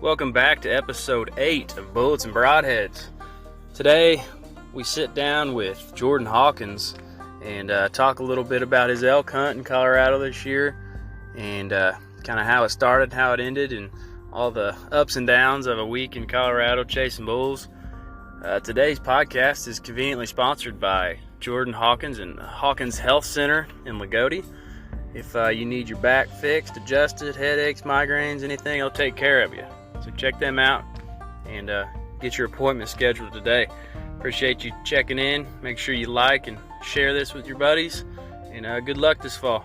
Welcome back to episode 8 of Bullets and Broadheads. Today we sit down with Jordan Hawkins and talk a little bit about his elk hunt in Colorado this year and kind of how it started, how it ended, and all the ups and downs of a week in Colorado chasing bulls. Today's podcast is conveniently sponsored by Jordan Hawkins and Hawkins Health Center in Lagodi. If you need your back fixed, adjusted, headaches, migraines, anything, they'll take care of you. So check them out and get your appointment scheduled today. Appreciate you checking in. Make sure you like and share this with your buddies. And good luck this fall.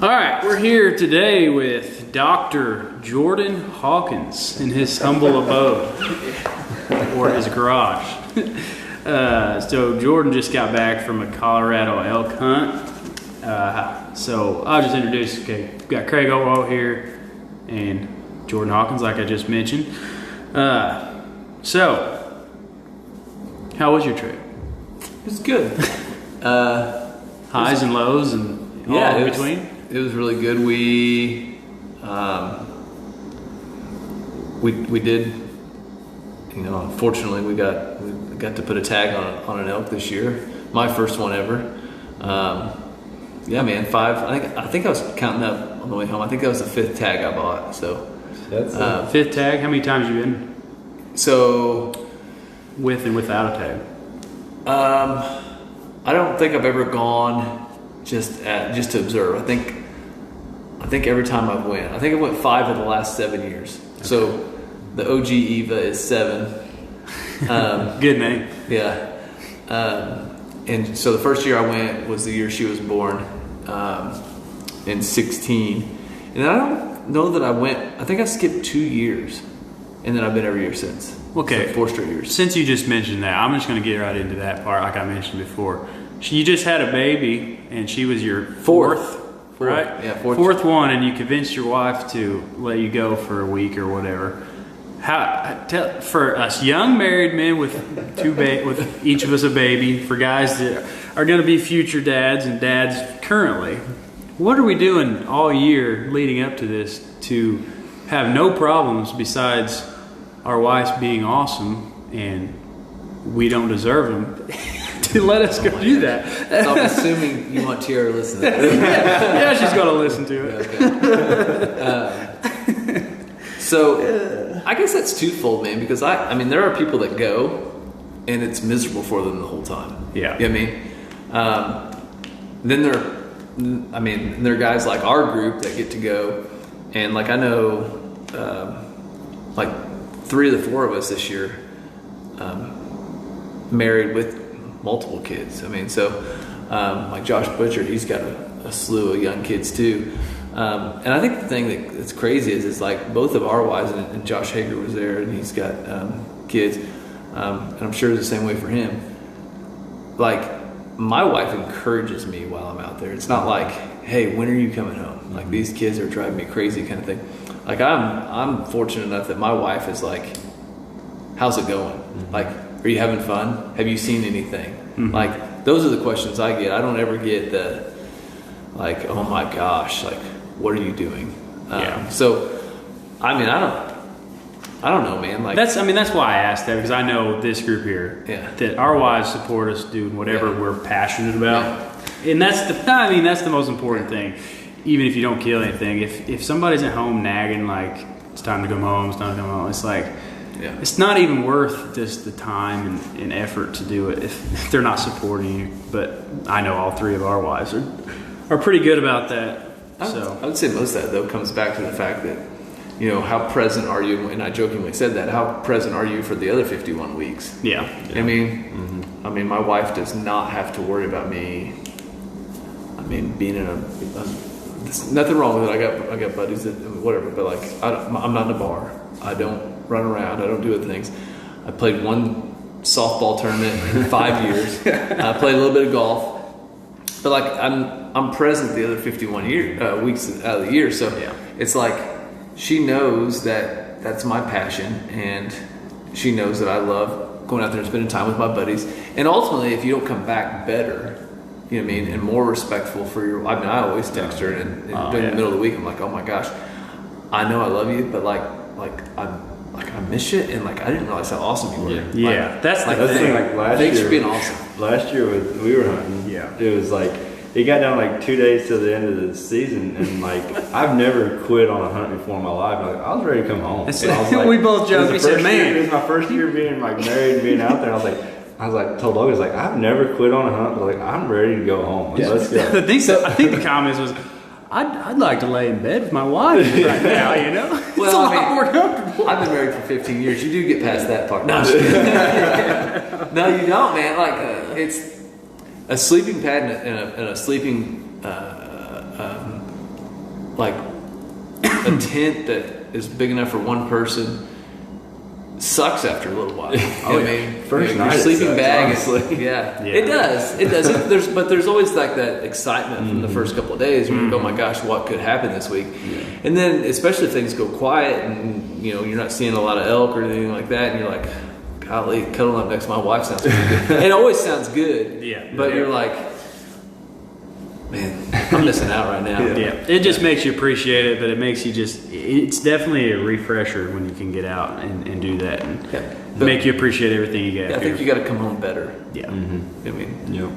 All right, we're here today with Dr. Jordan Hawkins in his humble abode, or his garage. So Jordan just got back from a Colorado elk hunt. So I'll just introduce, we've got Craig here and Jordan Hawkins, like I just mentioned. So, how was your trip? It was good. Highs and lows and all in between? It was really good. We did, unfortunately we got to put a tag on an elk this year. My first one ever. Yeah, man, 5. I think I was counting up on the way home. I think that was the 5th tag I bought. So that's 5th tag. How many times have you been? So with and without a tag. I don't think I've ever gone just to observe. I think every time I went, I went 5 of the last 7 years. Okay. So the OG Eva is 7. Good name. Yeah. And so the first year I went was the year she was born, in 16. And I don't know that I went. I think I skipped 2 years, and then I've been every year since. Okay, so 4 straight years. Since you just mentioned that, I'm just going to get right into that part, like I mentioned before. You just had a baby, and she was your fourth, right? Yeah, fourth one, and you convinced your wife to let you go for a week or whatever. For us young married men with with each of us a baby, for guys that are going to be future dads and dads currently, what are we doing all year leading up to this to have no problems besides our wives being awesome and we don't deserve them? To let us go do that. So I'm assuming you want Tiara to listen to this. Yeah, she's going to listen to it. Okay. So I guess that's twofold, man, because I mean, there are people that go and it's miserable for them the whole time. Yeah. You know what I mean? Then there are guys like our group that get to go, and like I know, like 3 of the 4 of us this year, married with multiple kids. I mean, so like Josh Butcher, he's got a slew of young kids too. And I think the thing that's crazy is like both of our wives, and Josh Hager was there, and he's got kids, and I'm sure it's the same way for him. Like my wife encourages me while I'm out there. It's not like, hey, when are you coming home? Like these kids are driving me crazy kind of thing. Like I'm fortunate enough that my wife is like, how's it going? Like, are you having fun? Have you seen anything? Mm-hmm. Like, those are the questions I get. I don't ever get the, like, oh my gosh, like, what are you doing? Yeah. So, I mean, I don't know, man. Like that's why I asked that, because I know this group here, that our wives support us doing whatever we're passionate about, and that's the most important thing. Even if you don't kill anything, if somebody's at home nagging like it's time to come home, it's like. Yeah. It's not even worth just the time and effort to do it if they're not supporting you. But I know all 3 of our wives are pretty good about that. I would say most of that, though, comes back to the fact that, how present are you? And I jokingly said that. How present are you for the other 51 weeks? Yeah. I mean, my wife does not have to worry about me. I mean, being in there's nothing wrong with it. I got buddies that whatever, but like I'm not in a bar. I don't run around. I don't do other things. I played one softball tournament in 5 years. I played a little bit of golf. but like I'm present the other 51 weeks out of the year. So it's like she knows that that's my passion, and she knows that I love going out there and spending time with my buddies. And ultimately, if you don't come back better, you know what I mean, and more respectful for your, I mean, I always text her, and during the middle of the week, I'm like, oh my gosh, I know I love you, but like I miss you, and like I didn't realize how awesome you were. Yeah, like, that's like the thing. Like last thanks year, for being awesome. Last year we were hunting. Yeah, it was like it got down like 2 days to the end of the season, and like I've never quit on a hunt before in my life. Like, I was ready to come home. And I was like, we both joked. We said, "Man, it was my first year being like married and being out there." And I was like, told Logan, I was like, I've never quit on a hunt, but like I'm ready to go home. Like, let's go. I think the comments was, I'd like to lay in bed with my wife right now, you know? Well, it's a lot more comfortable. I've been married for 15 years. You do get past that part. No, I'm just kidding. No, you don't, man. Like, it's a sleeping pad and a sleeping, like, a tent that is big enough for one person sucks after a little while. I mean, first night your sleeping sucks, bag. honestly. It does. It does. There's always like that excitement from the first couple of days. When you go, oh my gosh, what could happen this week? Yeah. And then, especially if things go quiet and you know you're not seeing a lot of elk or anything like that, and you're like, golly, cuddling up next to my wife sounds pretty good. It always sounds good. Yeah. But you're like, man, I'm missing out right now. It just makes you appreciate it, but it makes you it's definitely a refresher when you can get out and do that and make you appreciate everything you get. I think you got to come home better. Yeah. Mm-hmm. I mean,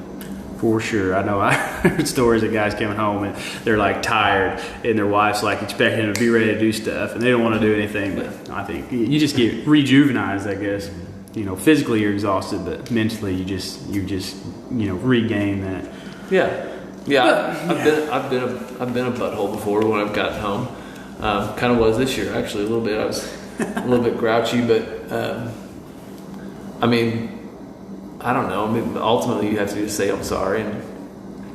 for sure. I know I heard stories of guys coming home and they're like tired and their wife's like expecting them to be ready to do stuff and they don't want to do anything, but I think you just get rejuvenized, I guess. You know, physically you're exhausted, but mentally you just regain that. I've been a butthole before when I've gotten home. Kind of was this year actually a little bit. I was a little bit grouchy, but I mean, I don't know. I mean, ultimately you have to just say I'm sorry, and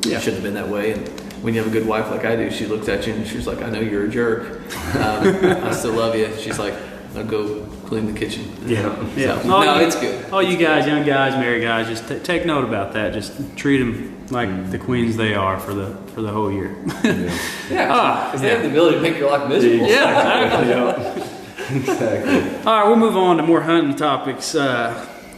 it shouldn't have been that way. And when you have a good wife like I do, she looked at you and she was like, "I know you're a jerk. I still love you." She's like, "I'll go clean the kitchen." So, it's good. All you guys, young guys, married guys, just take note about that. Just treat them like the queens they are for the whole year. Because they have the ability to make your life miserable. Exactly. All right, we'll move on to more hunting topics.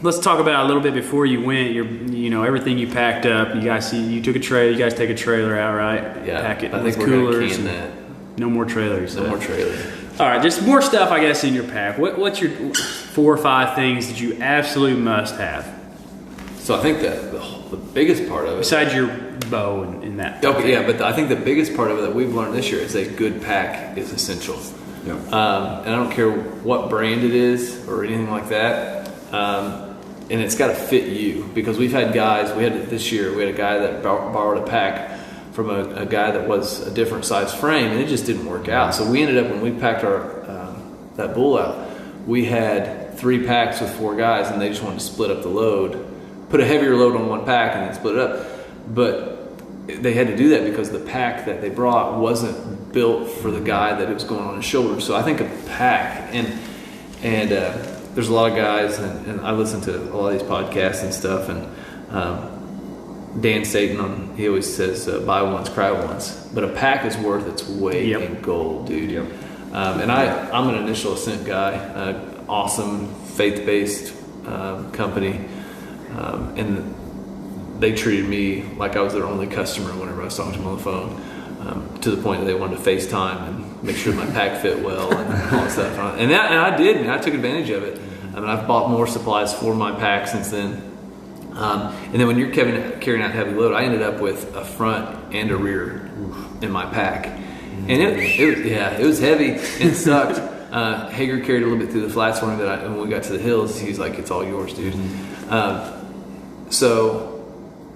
Let's talk about a little bit before you went. Everything you packed up. You guys took a trailer. You guys take a trailer out, right? Yeah. Pack it I with think we're coolers. gonna can that. No more trailers. No more trailers. All right, just more stuff, I guess, in your pack. What's your 4 or 5 things that you absolutely must have? So I think that the biggest part of it, besides your bow and that. Okay, yeah, but I think the biggest part of it that we've learned this year is a good pack is essential. Yeah. And I don't care what brand it is or anything like that. And it's got to fit you, because we've had guys. This year we had a guy that borrowed a pack from a guy that was a different size frame, and it just didn't work out. So we ended up, when we packed our that bull out, we had 3 packs with 4 guys, and they just wanted to split up the load, put a heavier load on one pack, and then split it up. But they had to do that because the pack that they brought wasn't built for the guy that it was going on his shoulders. So I think a pack, and there's a lot of guys, and I listen to a lot of these podcasts and stuff, and Dan Staten, he always says, buy once, cry once. But a pack is worth its weight in gold, dude. Yep. And I'm an Initial Ascent guy, awesome faith-based company. And they treated me like I was their only customer whenever I was talking to them on the phone, to the point that they wanted to FaceTime and make sure my pack fit well and all that stuff. And I did, and I took advantage of it. I mean, I've bought more supplies for my pack since then. And then when you're carrying out heavy load, I ended up with a front and a rear in my pack. And it was heavy. It sucked. Hager carried a little bit through the flats for me, but when we got to the hills, he's like, "It's all yours, dude." So,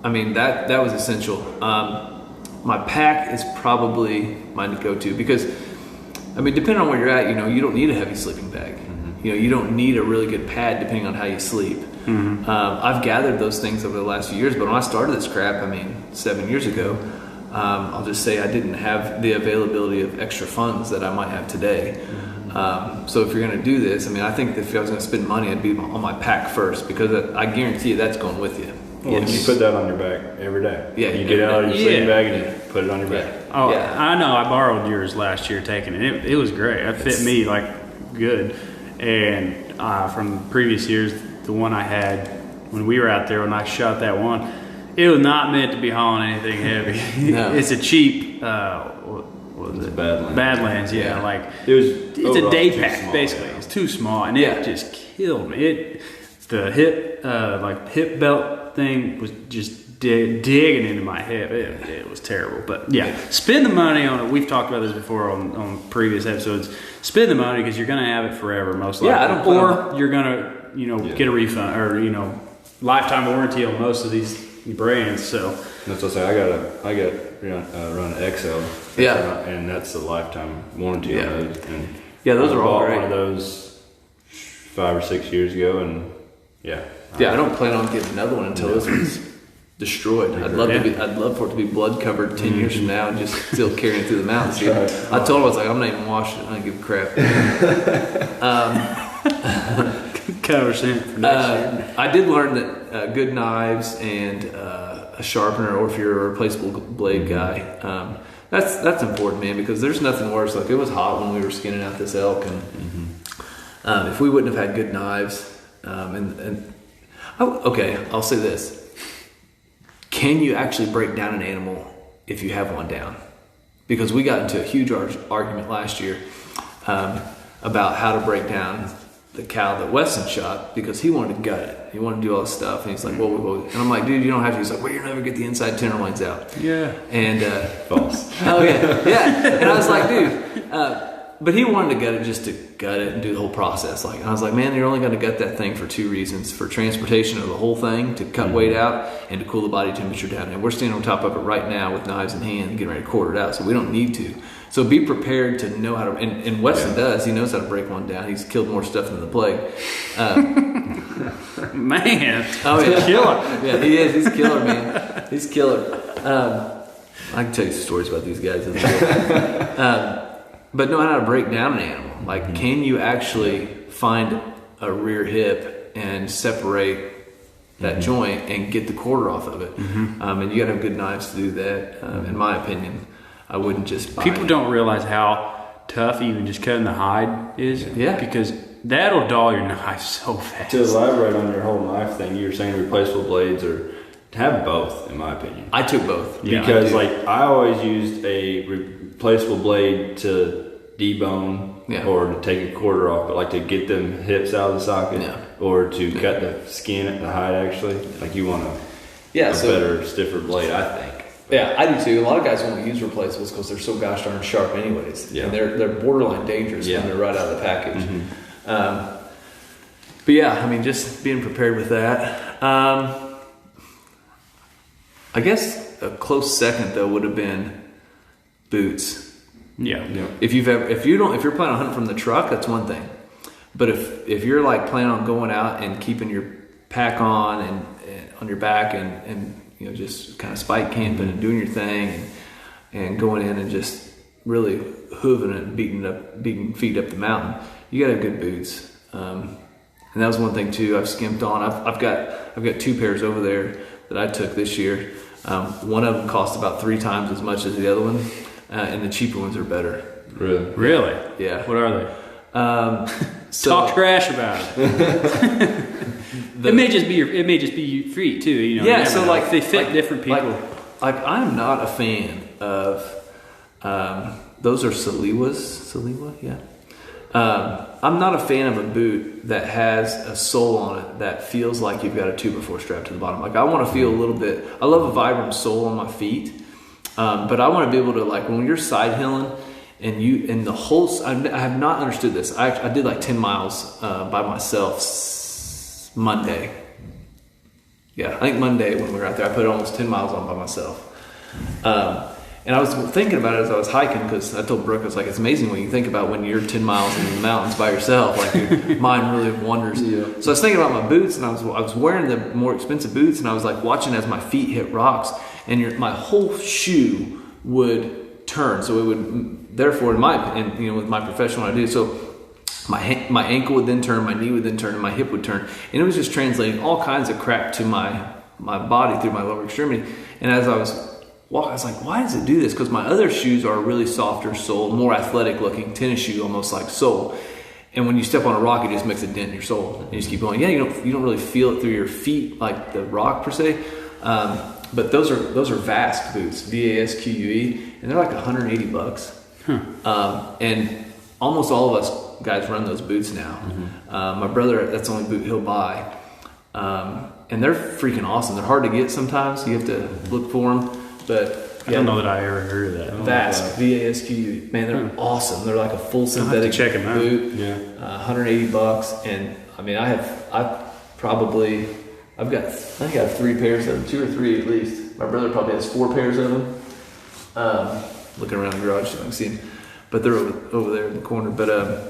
I mean, that was essential. My pack is probably my go-to because, I mean, depending on where you're at, you don't need a heavy sleeping bag. You don't need a really good pad depending on how you sleep. I've gathered those things over the last few years, but when I started this crap, 7 years ago, I'll just say I didn't have the availability of extra funds that I might have today. So if you're going to do this, I think if I was going to spend money, it'd be on my pack first, because I guarantee you that's going with you. Well, you put that on your back every day. Yeah, you get out of your sleeping bag and you put it on your back. Oh, Yeah. I know. I borrowed yours last year, taking it. It was great. It fit me like good. And from previous years, the one I had when we were out there, when I shot that one, it was not meant to be hauling anything heavy. No. It's a cheap. What was it? Badlands. Yeah, like it's a day pack small, basically. Yeah. It's too small, and it just killed me. The hip belt thing was just digging into my hip. It was terrible. But yeah, spend the money on it. We've talked about this before on previous episodes. Spend the money because you're going to have it forever, most likely. Yeah, I don't. Or you're going to get a refund or lifetime warranty on most of these brands. So that's what I say. I got run XL. And that's a lifetime warranty on those. And those are all great. One of those 5 or 6 years ago, and I don't plan on getting another one until this one's destroyed. I'd love for it to be blood covered 10 years from now and just still carrying it through the mountains. I told him, I was like, I'm not even washing it. I don't give a crap. Conversation for next year. I did learn that good knives and a sharpener, or if you're a replaceable blade guy, that's important, man, because there's nothing worse. Like, it was hot when we were skinning out this elk, and if we wouldn't have had good knives, I'll say this. Can you actually break down an animal if you have one down? Because we got into a huge argument last year about how to break down the cow that Weston shot, because he wanted to gut it. He wanted to do all this stuff, and he's like, whoa. And I'm like, dude, you don't have to. He's like, well, you'll never get the inside tenderloins out. Yeah. And false. Oh yeah. And I was like, dude, but he wanted to gut it just to gut it and do the whole process. Like, and I was like, man, you're only going to gut that thing for 2 reasons: for transportation of the whole thing, to cut weight out, and to cool the body temperature down. And we're standing on top of it right now with knives in hand, getting ready to quarter it out. So we don't need to. So be prepared to know how to. And Weston does. He knows how to break one down. He's killed more stuff than the plague. Man, oh yeah, killer. Yeah, he is. He's killer, man. He's killer. I can tell you some stories about these guys. But know how to break down an animal. Like, can you actually find a rear hip and separate that joint and get the quarter off of it? And you got to have good knives to do that. In my opinion, I wouldn't just buy People don't realize how tough even just cutting the hide is. Yeah. Because that'll dull your knife so fast. To elaborate on your whole knife thing, you were saying replaceable blades, or have both, in my opinion. I took both. Because I always used a replaceable blade to debone or to take a quarter off, but like to get them hips out of the socket, or to cut the skin at the hide. Actually, like, you want a better, stiffer blade, I think. Yeah, I do too. A lot of guys won't use replaceables because they're so gosh darn sharp anyways. Yeah. And they're borderline dangerous when they're right out of the package. But yeah, I mean, just being prepared with that. I guess a close second though would have been boots. Yeah. If you're planning on hunting from the truck, that's one thing. But if you're like planning on going out and keeping your pack on and on your back and just kind of spike camping and doing your thing and going in and just really hooving it and beating feet up the mountain, you gotta have good boots. And that was one thing too I've skimped on. I've got 2 pairs over there that I took this year. One of them cost about 3 times as much as the other one, and the cheaper ones are better. Really? Yeah. What are they? Talk trash about it. It may just be your feet too. Yeah. So like they fit different people. Like I'm not a fan of those are Saliwa. Yeah. I'm not a fan of a boot that has a sole on it that feels like you've got a 2x4 strapped to the bottom. Like, I want to feel a little bit. I love a Vibram sole on my feet, but I want to be able to, like, when you're side hilling and the whole. I have not understood this. I did like 10 miles by myself Monday. Yeah, I think Monday when we were out there, I put almost 10 miles on by myself. And I was thinking about it as I was hiking, because I told Brooke, I was like, it's amazing when you think about when you're 10 miles in the mountains by yourself, like your mind really wanders. Yeah. So I was thinking about my boots, and I was wearing the more expensive boots, and I was like watching as my feet hit rocks, and my whole shoe would turn. So it would, therefore, with my profession, what I do, so my ankle would then turn, my knee would then turn, and my hip would turn, and it was just translating all kinds of crap to my body through my lower extremity. And as I was walking, I was like, why does it do this? Because my other shoes are really softer sole, more athletic looking tennis shoe, almost like sole. And when you step on a rock, it just makes a dent in your sole. And you just keep going. Yeah, you don't really feel it through your feet like the rock per se. But those are Vask boots, VASQUE, and they're like $180. And almost all of us guys run those boots now. My brother, that's the only boot he'll buy. And they're freaking awesome. They're hard to get sometimes. You have to look for them. But I don't know that I ever heard of that. Vask, VASQUE. Man, they're awesome. They're like a full synthetic check them out. boot. Yeah. $180. And I mean, I think I have 3 pairs of them, 2 or 3 at least. My brother probably has 4 pairs of them. Looking around the garage so I can see them. But they're over there in the corner. But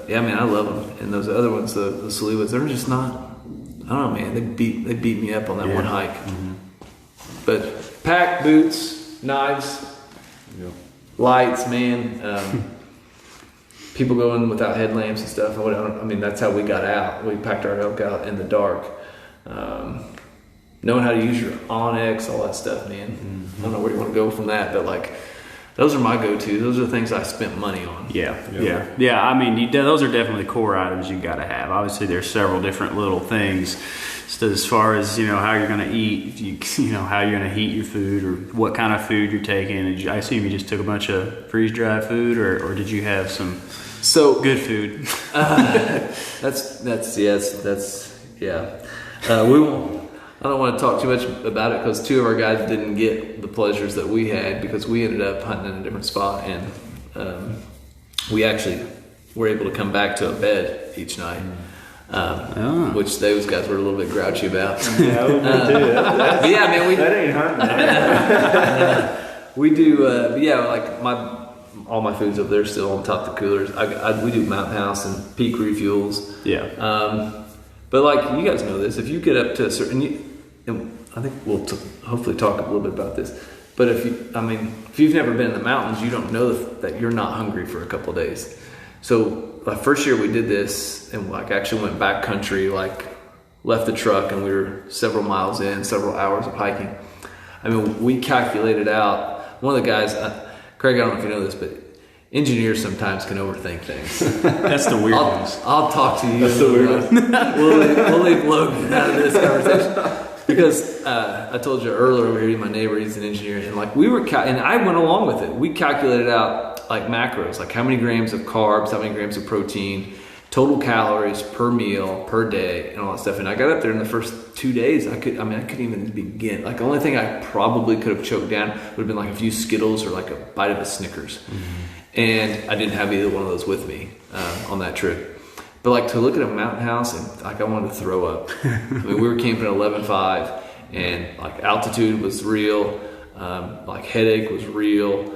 yeah, man, I love them. And those other ones, the Saluas, they're just not, I don't know, man. They beat me up on that one hike. But pack, boots, knives, lights, man. People go in without headlamps and stuff. I mean, that's how we got out. We packed our elk out in the dark. Knowing how to use your Onyx, all that stuff, man. I don't know where you want to go from that, but like, those are my go-to. Those are the things I spent money on. Yeah. I mean, those are definitely core items you got to have. Obviously, there's several different little things. So as far as how you're going to eat, how you're going to heat your food, or what kind of food you're taking. I assume you just took a bunch of freeze-dried food, or did you have some good food? I don't want to talk too much about it because 2 of our guys didn't get the pleasures that we had because we ended up hunting in a different spot, and we actually were able to come back to a bed each night, which those guys were a little bit grouchy about. Yeah, we do. Yeah, man, that ain't hunting. We do. Like all my food's up there still on top of the coolers. We do Mountain House and Peak refuels. Yeah. But like you guys know this, if you get up to a certain, and I think we'll hopefully talk a little bit about this. But if you've never been in the mountains, you don't know that you're not hungry for a couple of days. So the first year we did this, and like actually went backcountry, like left the truck, and we were several miles in, several hours of hiking. I mean, we calculated out. One of the guys, Craig, I don't know if you know this, but engineers sometimes can overthink things. That's the weird ones. I'll talk to you. That's the weird ones. We'll leave Logan out of this conversation because I told you earlier over here, my neighbor, he's an engineer, and like and I went along with it. We calculated out like macros, like how many grams of carbs, how many grams of protein, total calories per meal per day, and all that stuff. And I got up there in the first 2 days. I couldn't even begin. Like the only thing I probably could have choked down would have been like a few Skittles or like a bite of a Snickers. And I didn't have either one of those with me on that trip. But like to look at a mountain house and like I wanted to throw up. I mean, we were camping at 11.5 and like altitude was real, like headache was real,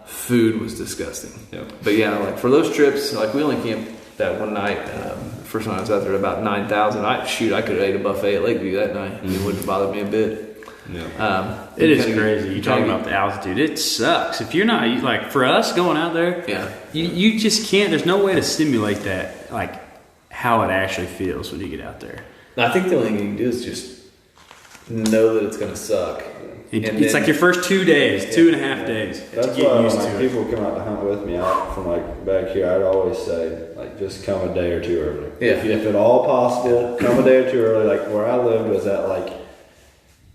food was disgusting. Yep. But yeah, like for those trips, like we only camped that one night. First night I was out there at about 9,000. I could have ate a buffet at Lakeview that night. It wouldn't have bothered me a bit. Yeah. It is crazy. You're talking about the altitude. It sucks. If you're not, like for us going out there, you just can't, there's no way to simulate that, like how it actually feels when you get out there. I think the only thing you can do is just know that it's going to suck. It's like your first 2 days, 2.5 days. That's why when people come out to hunt with me out from like back here, I'd always say like just come a day or 2 early. Yeah. If at all possible, come a day or 2 early. Like where I lived was at like,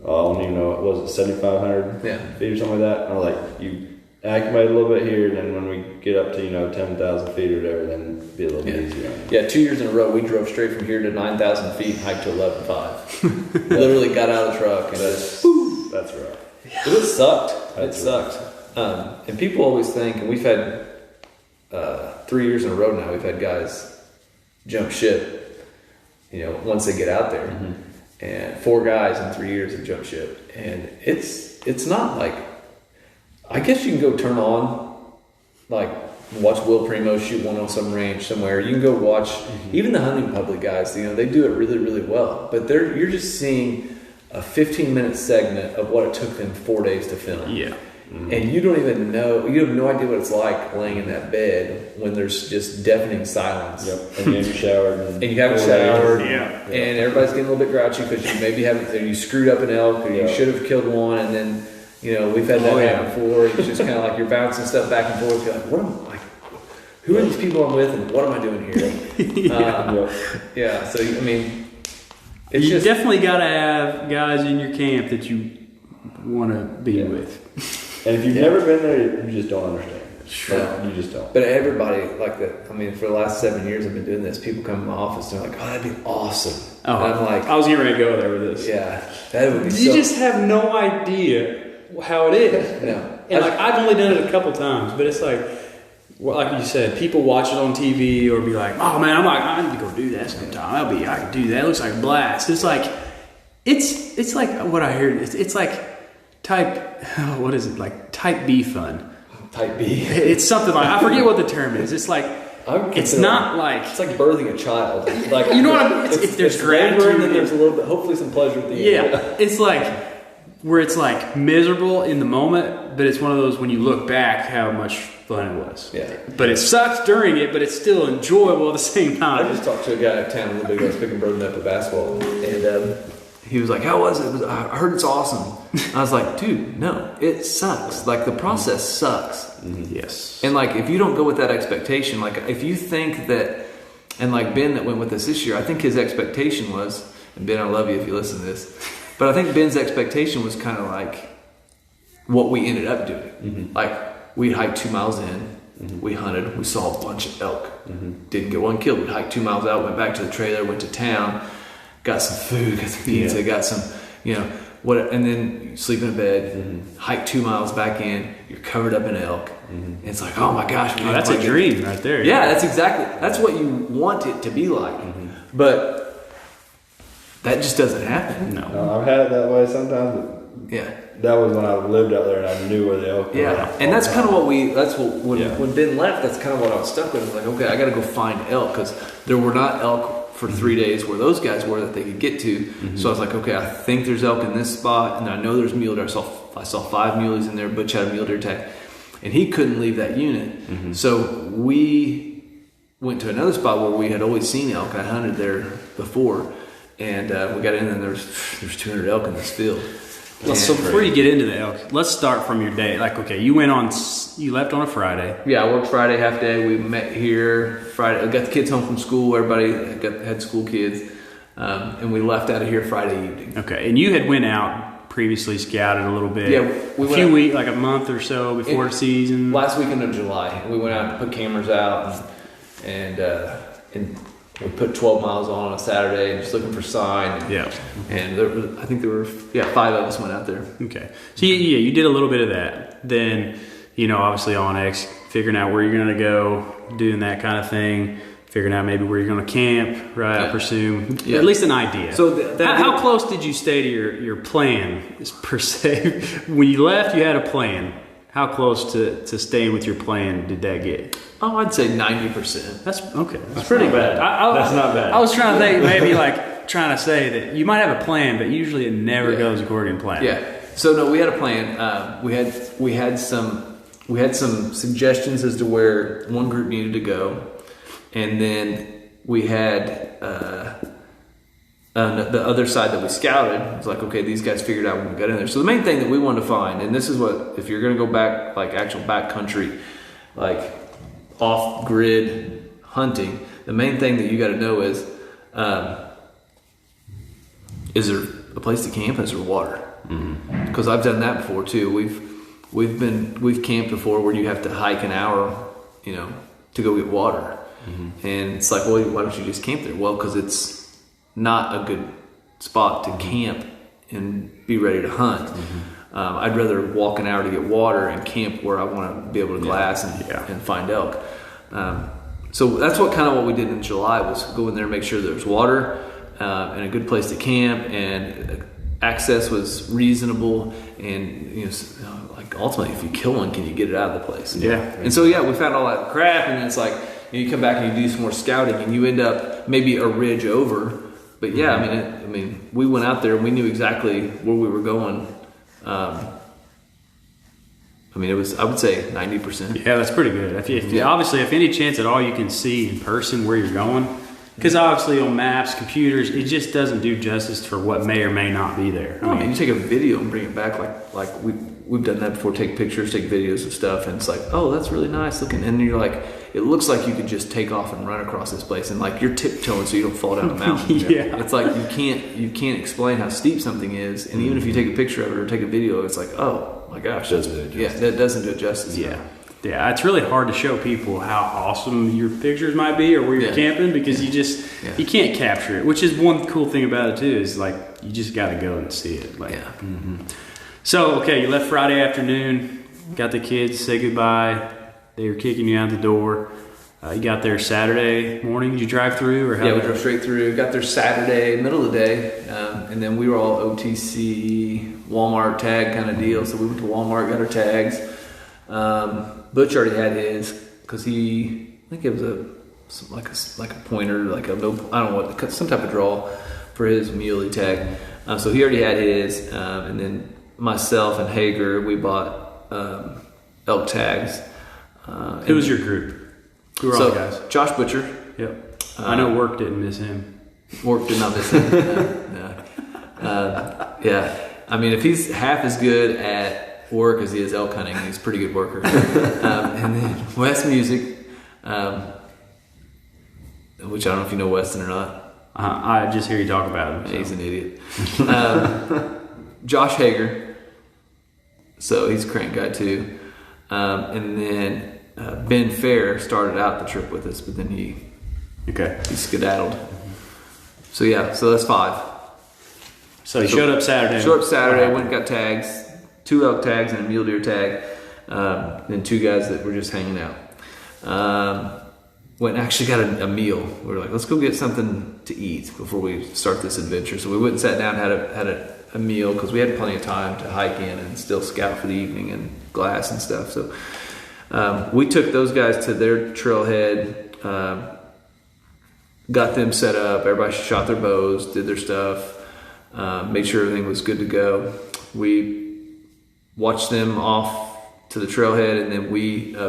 I don't even know, was it 7,500 feet or something like that? And like you acclimate a little bit here, and then when we get up to 10,000 feet or whatever, then it'd be a little bit easier. Yeah, 2 years in a row, we drove straight from here to 9,000 feet, and hiked to 11.5. Literally got out of the truck, and that's rough. It sucked. It sucked. And people always think, and we've had 3 years in a row now, we've had guys jump ship. Once they get out there. And 4 guys in 3 years have jumped ship, and it's not like, I guess you can go turn on, like watch Will Primo shoot one on some range somewhere. You can go watch even the hunting public guys. They do it really, really well. But you're just seeing a 15-minute segment of what it took them 4 days to film. Yeah. and you don't even know, you have no idea what it's like laying in that bed when there's just deafening silence. Yep. And you haven't showered. And you haven't showered. Yeah. And everybody's getting a little bit grouchy because you maybe haven't, you screwed up an elk, or you should have killed one, and then, we've had that happen before. It's just kind of like you're bouncing stuff back and forth. You're like, what am I? Who are these people I'm with, and what am I doing here? So I mean, it's you definitely got to have guys in your camp that you want to be with. And if you've never been there, you just don't understand. Sure. You just don't. But everybody, like that, I mean, for the last 7 years I've been doing this, people come in my office and they're like, oh, that'd be awesome. Oh, and I'm like, I was getting ready to go there with this. Yeah, that would be You just have no idea how it is. No. And I've only done it a couple times, but it's like you said, people watch it on TV or be like, oh man, I need to go do that sometime. I can do that. It looks like a blast. It's like, it's like what I hear. It's like type B fun. Type B. It's something like, I forget what the term is. It's like, it's not like, it's like birthing a child. Like, you know what I mean? There's gratitude, and then there's a little bit, hopefully some pleasure at the end. Yeah, it's like where it's like miserable in the moment, but it's one of those when you look back how much fun it was. Yeah. But it sucks during it, but it's still enjoyable at the same time. I just talked to a guy in town a little bit ago. I was picking Broden up at basketball, and he was like, how was it? I heard it's awesome. I was like, dude, no, it sucks. Like, the process sucks. Mm-hmm. Yes. And like, if you don't go with that expectation, like if you think that, and like Ben that went with us this year, I think his expectation was, and Ben, I love you if you listen to this, but I think Ben's expectation was kind of like what we ended up doing. Mm-hmm. Like, we hiked 2 miles in, mm-hmm. we hunted, we saw a bunch of elk, mm-hmm. didn't get one killed. We hiked 2 miles out, went back to the trailer, went to town, got some food, got some pizza, got some, and then you sleep in a bed, mm-hmm. hike 2 miles back in, you're covered up in elk. Mm-hmm. And it's like, oh my gosh. That's a dream right there. Yeah, that's what you want it to be like. Mm-hmm. But that just doesn't happen. No, I've had it that way sometimes. But yeah. That was when I lived out there and I knew where the elk were. Yeah, and that's kind of what when Ben left, that's kind of what I was stuck with. I was like, okay, I got to go find elk, because there were not elk for 3 days where those guys were that they could get to. Mm-hmm. So I was like, okay, I think there's elk in this spot, and I know there's mule deer. I saw 5 muleys in there. Butch had a mule deer tag, and he couldn't leave that unit. Mm-hmm. So we went to another spot where we had always seen elk. I hunted there before, and we got in there, and there's 200 elk in this field. So before you get into the elk, let's start from your day. Like, okay, you left on a Friday. Yeah, I worked Friday half day. We met here Friday. I got the kids home from school. Everybody had school kids, and we left out of here Friday evening. Okay, and you had went out previously, scouted a little bit. Yeah, a few weeks, like a month or so before the season. Last weekend of July, we went out and put cameras out, and we put 12 miles on a Saturday, and just looking for sign. And I think there were 5 of us went out there. Okay, so you did a little bit of that. Then, obviously on X, figuring out where you're going to go, doing that kind of thing, figuring out maybe where you're going to camp, right? I presume at least an idea. So how close did you stay to your plan per se? When you left, you had a plan. How close to staying with your plan did that get? Oh, I'd say 90%. That's okay. That's pretty bad. That's not bad. I was trying to think, maybe trying to say that you might have a plan, but usually it never goes according to plan. Yeah. So no, we had a plan. We had some suggestions as to where one group needed to go, and then we had the other side that we scouted. It was like, okay, these guys figured out when we got in there. So the main thing that we wanted to find, and this is what, if you're going to go back, like actual backcountry, like off-grid hunting, the main thing that you got to know is there a place to camp? Is there water? Because I've done that before too. We've camped before where you have to hike an hour, to go get water, and it's like, well, why don't you just camp there? Well, because it's not a good spot to camp and be ready to hunt. I'd rather walk an hour to get water and camp where I want to be able to glass and find elk. So that's what we did in July, was go in there and make sure there's water and a good place to camp, and access was reasonable, and ultimately, if you kill one, can you get it out of the place? And so we found all that crap, and it's like you come back and you do some more scouting, and you end up maybe a ridge over. But we went out there and we knew exactly where we were going. I mean, I would say 90%. Yeah, that's pretty good. Obviously, if any chance at all you can see in person where you're going, because obviously on maps, computers, it just doesn't do justice for what may or may not be there. I mean, you take a video and bring it back like we've done that before. Take pictures, take videos of stuff, and it's like, oh, that's really nice looking. And you're like, it looks like you could just take off and run across this place, and like you're tiptoeing so you don't fall down a mountain. Yeah. It's like you can't explain how steep something is, and even if you take a picture of it or take a video, it's like, oh my gosh, that doesn't do it justice. Yeah, it's really hard to show people how awesome your pictures might be or where you're camping because you can't capture it. Which is one cool thing about it too, is like you just got to go and see it. So okay, you left Friday afternoon, got the kids, say goodbye. They were kicking you out the door. You got there Saturday morning. Did you drive through or how? Yeah, we drove straight through. Got there Saturday, middle of the day, and then we were all OTC Walmart tag kind of deal. So we went to Walmart, got our tags. Butch already had his because I think it was like a pointer, like I don't know what, some type of draw for his muley tag. So he already had his, and then myself and Hager, we bought elk tags. Who was your group? Who were all the guys? Josh Butcher. Yep. I know Work didn't miss him. Work did not miss him. No. Yeah. I mean, if he's half as good at work as he is elk hunting, he's a pretty good worker. And then West Music, which I don't know if you know Weston or not. I just hear you talk about him. So. He's an idiot. Josh Hager, so he's a crank guy too. And then Ben Fair started out the trip with us, but then he skedaddled. So so that's 5. So he showed up Saturday. Went and got tags. 2 elk tags and a mule deer tag, then 2 guys that were just hanging out. Went and actually got a meal. We were like, let's go get something to eat before we start this adventure. So we went and sat down, had a meal because we had plenty of time to hike in and still scout for the evening and glass and stuff. So we took those guys to their trailhead, got them set up. Everybody shot their bows, did their stuff, made sure everything was good to go. We watched them off to the trailhead, and then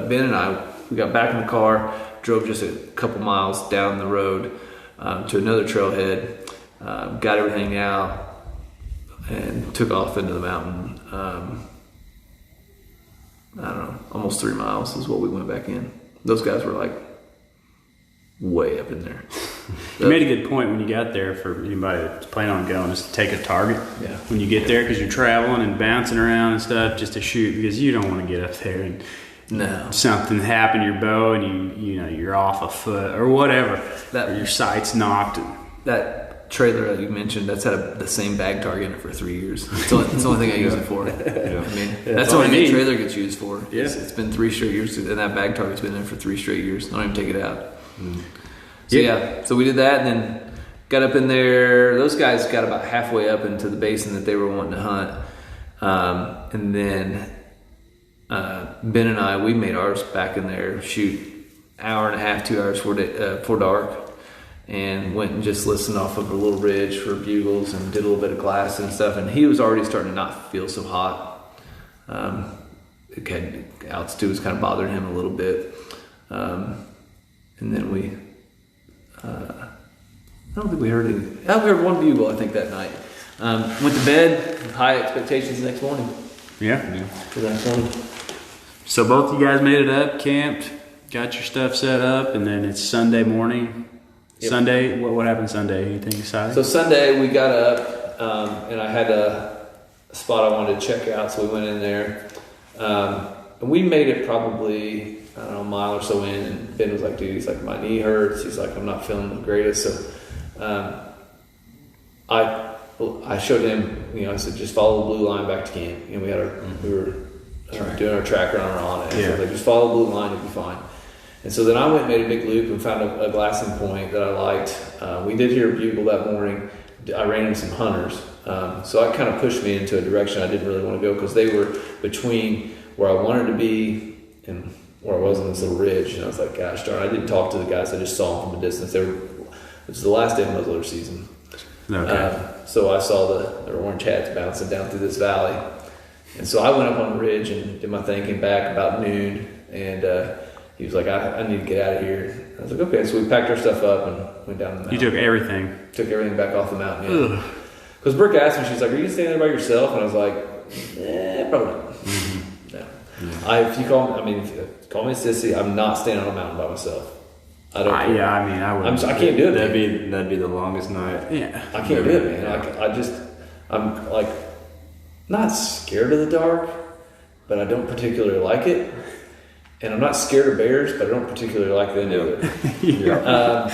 Ben and I got back in the car, drove just a couple miles down the road to another trailhead, got everything out, and took off into the mountain. I don't know, almost 3 miles is what we went back in. Those guys were like way up in there. You made a good point when you got there for anybody that's planning on going, is to take a target when you get there, because you're traveling and bouncing around and stuff just to shoot, because you don't want to get up there and something happen to your bow and you're off a foot or whatever, or your sight's knocked. That trailer that you mentioned, that's had the same bag target in it for 3 years. It's the only thing I use it for. I mean, that's the only thing the trailer gets used for. Yeah. It's been 3 straight years, and that bag target's been there for 3 straight years. I don't even take it out. So we did that, and then got up in there. Those guys got about halfway up into the basin that they were wanting to hunt, and then Ben and I, we made ours back in there, shoot hour and a half, 2 hours before dark, and went and just listened off of a little ridge for bugles and did a little bit of glass and stuff. And he was already starting to not feel so hot. Altitude was kind of bothering him a little bit, and then we. I don't think we heard any. We heard one bugle, I think, that night. Went to bed, high expectations the next morning. For the next morning. So both you guys made it up, camped, got your stuff set up, and then it's Sunday morning. Yep. Sunday, what happened Sunday? Anything exciting? So Sunday we got up, and I had a spot I wanted to check out, so we went in there. And we made it probably, I don't know, a mile or so in, and Ben was like, dude, he's like, my knee hurts. He's like, I'm not feeling the greatest. So I showed him, I said, just follow the blue line back to camp. We were doing our track run on it. So just follow the blue line, you'll be fine. And so then I went and made a big loop and found a glassing point that I liked. We did hear a bugle that morning. I ran into some hunters. So that kind of pushed me into a direction I didn't really want to go, because they were between where I wanted to be and where I was on this little ridge. And I was like, gosh darn, I didn't talk to the guys. I just saw them from a distance. It was the last day of muzzleloader season. Okay. So I saw their orange hats bouncing down through this valley. And so I went up on the ridge and did my thing, came back about noon, and he was like, I need to get out of here. I was like, okay. So we packed our stuff up and went down the mountain. You took everything? Took everything back off the mountain, yeah. Because Brooke asked me, she's like, are you staying there by yourself? And I was like, probably not. Mm-hmm. No. Yeah. If you call me a sissy, I'm not staying on a mountain by myself. I don't. I would. I can't do it. That'd be the longest night. Yeah. I can't do it, man. I'm like not scared of the dark, but I don't particularly like it. And I'm not scared of bears, but I don't particularly like them either. Yeah.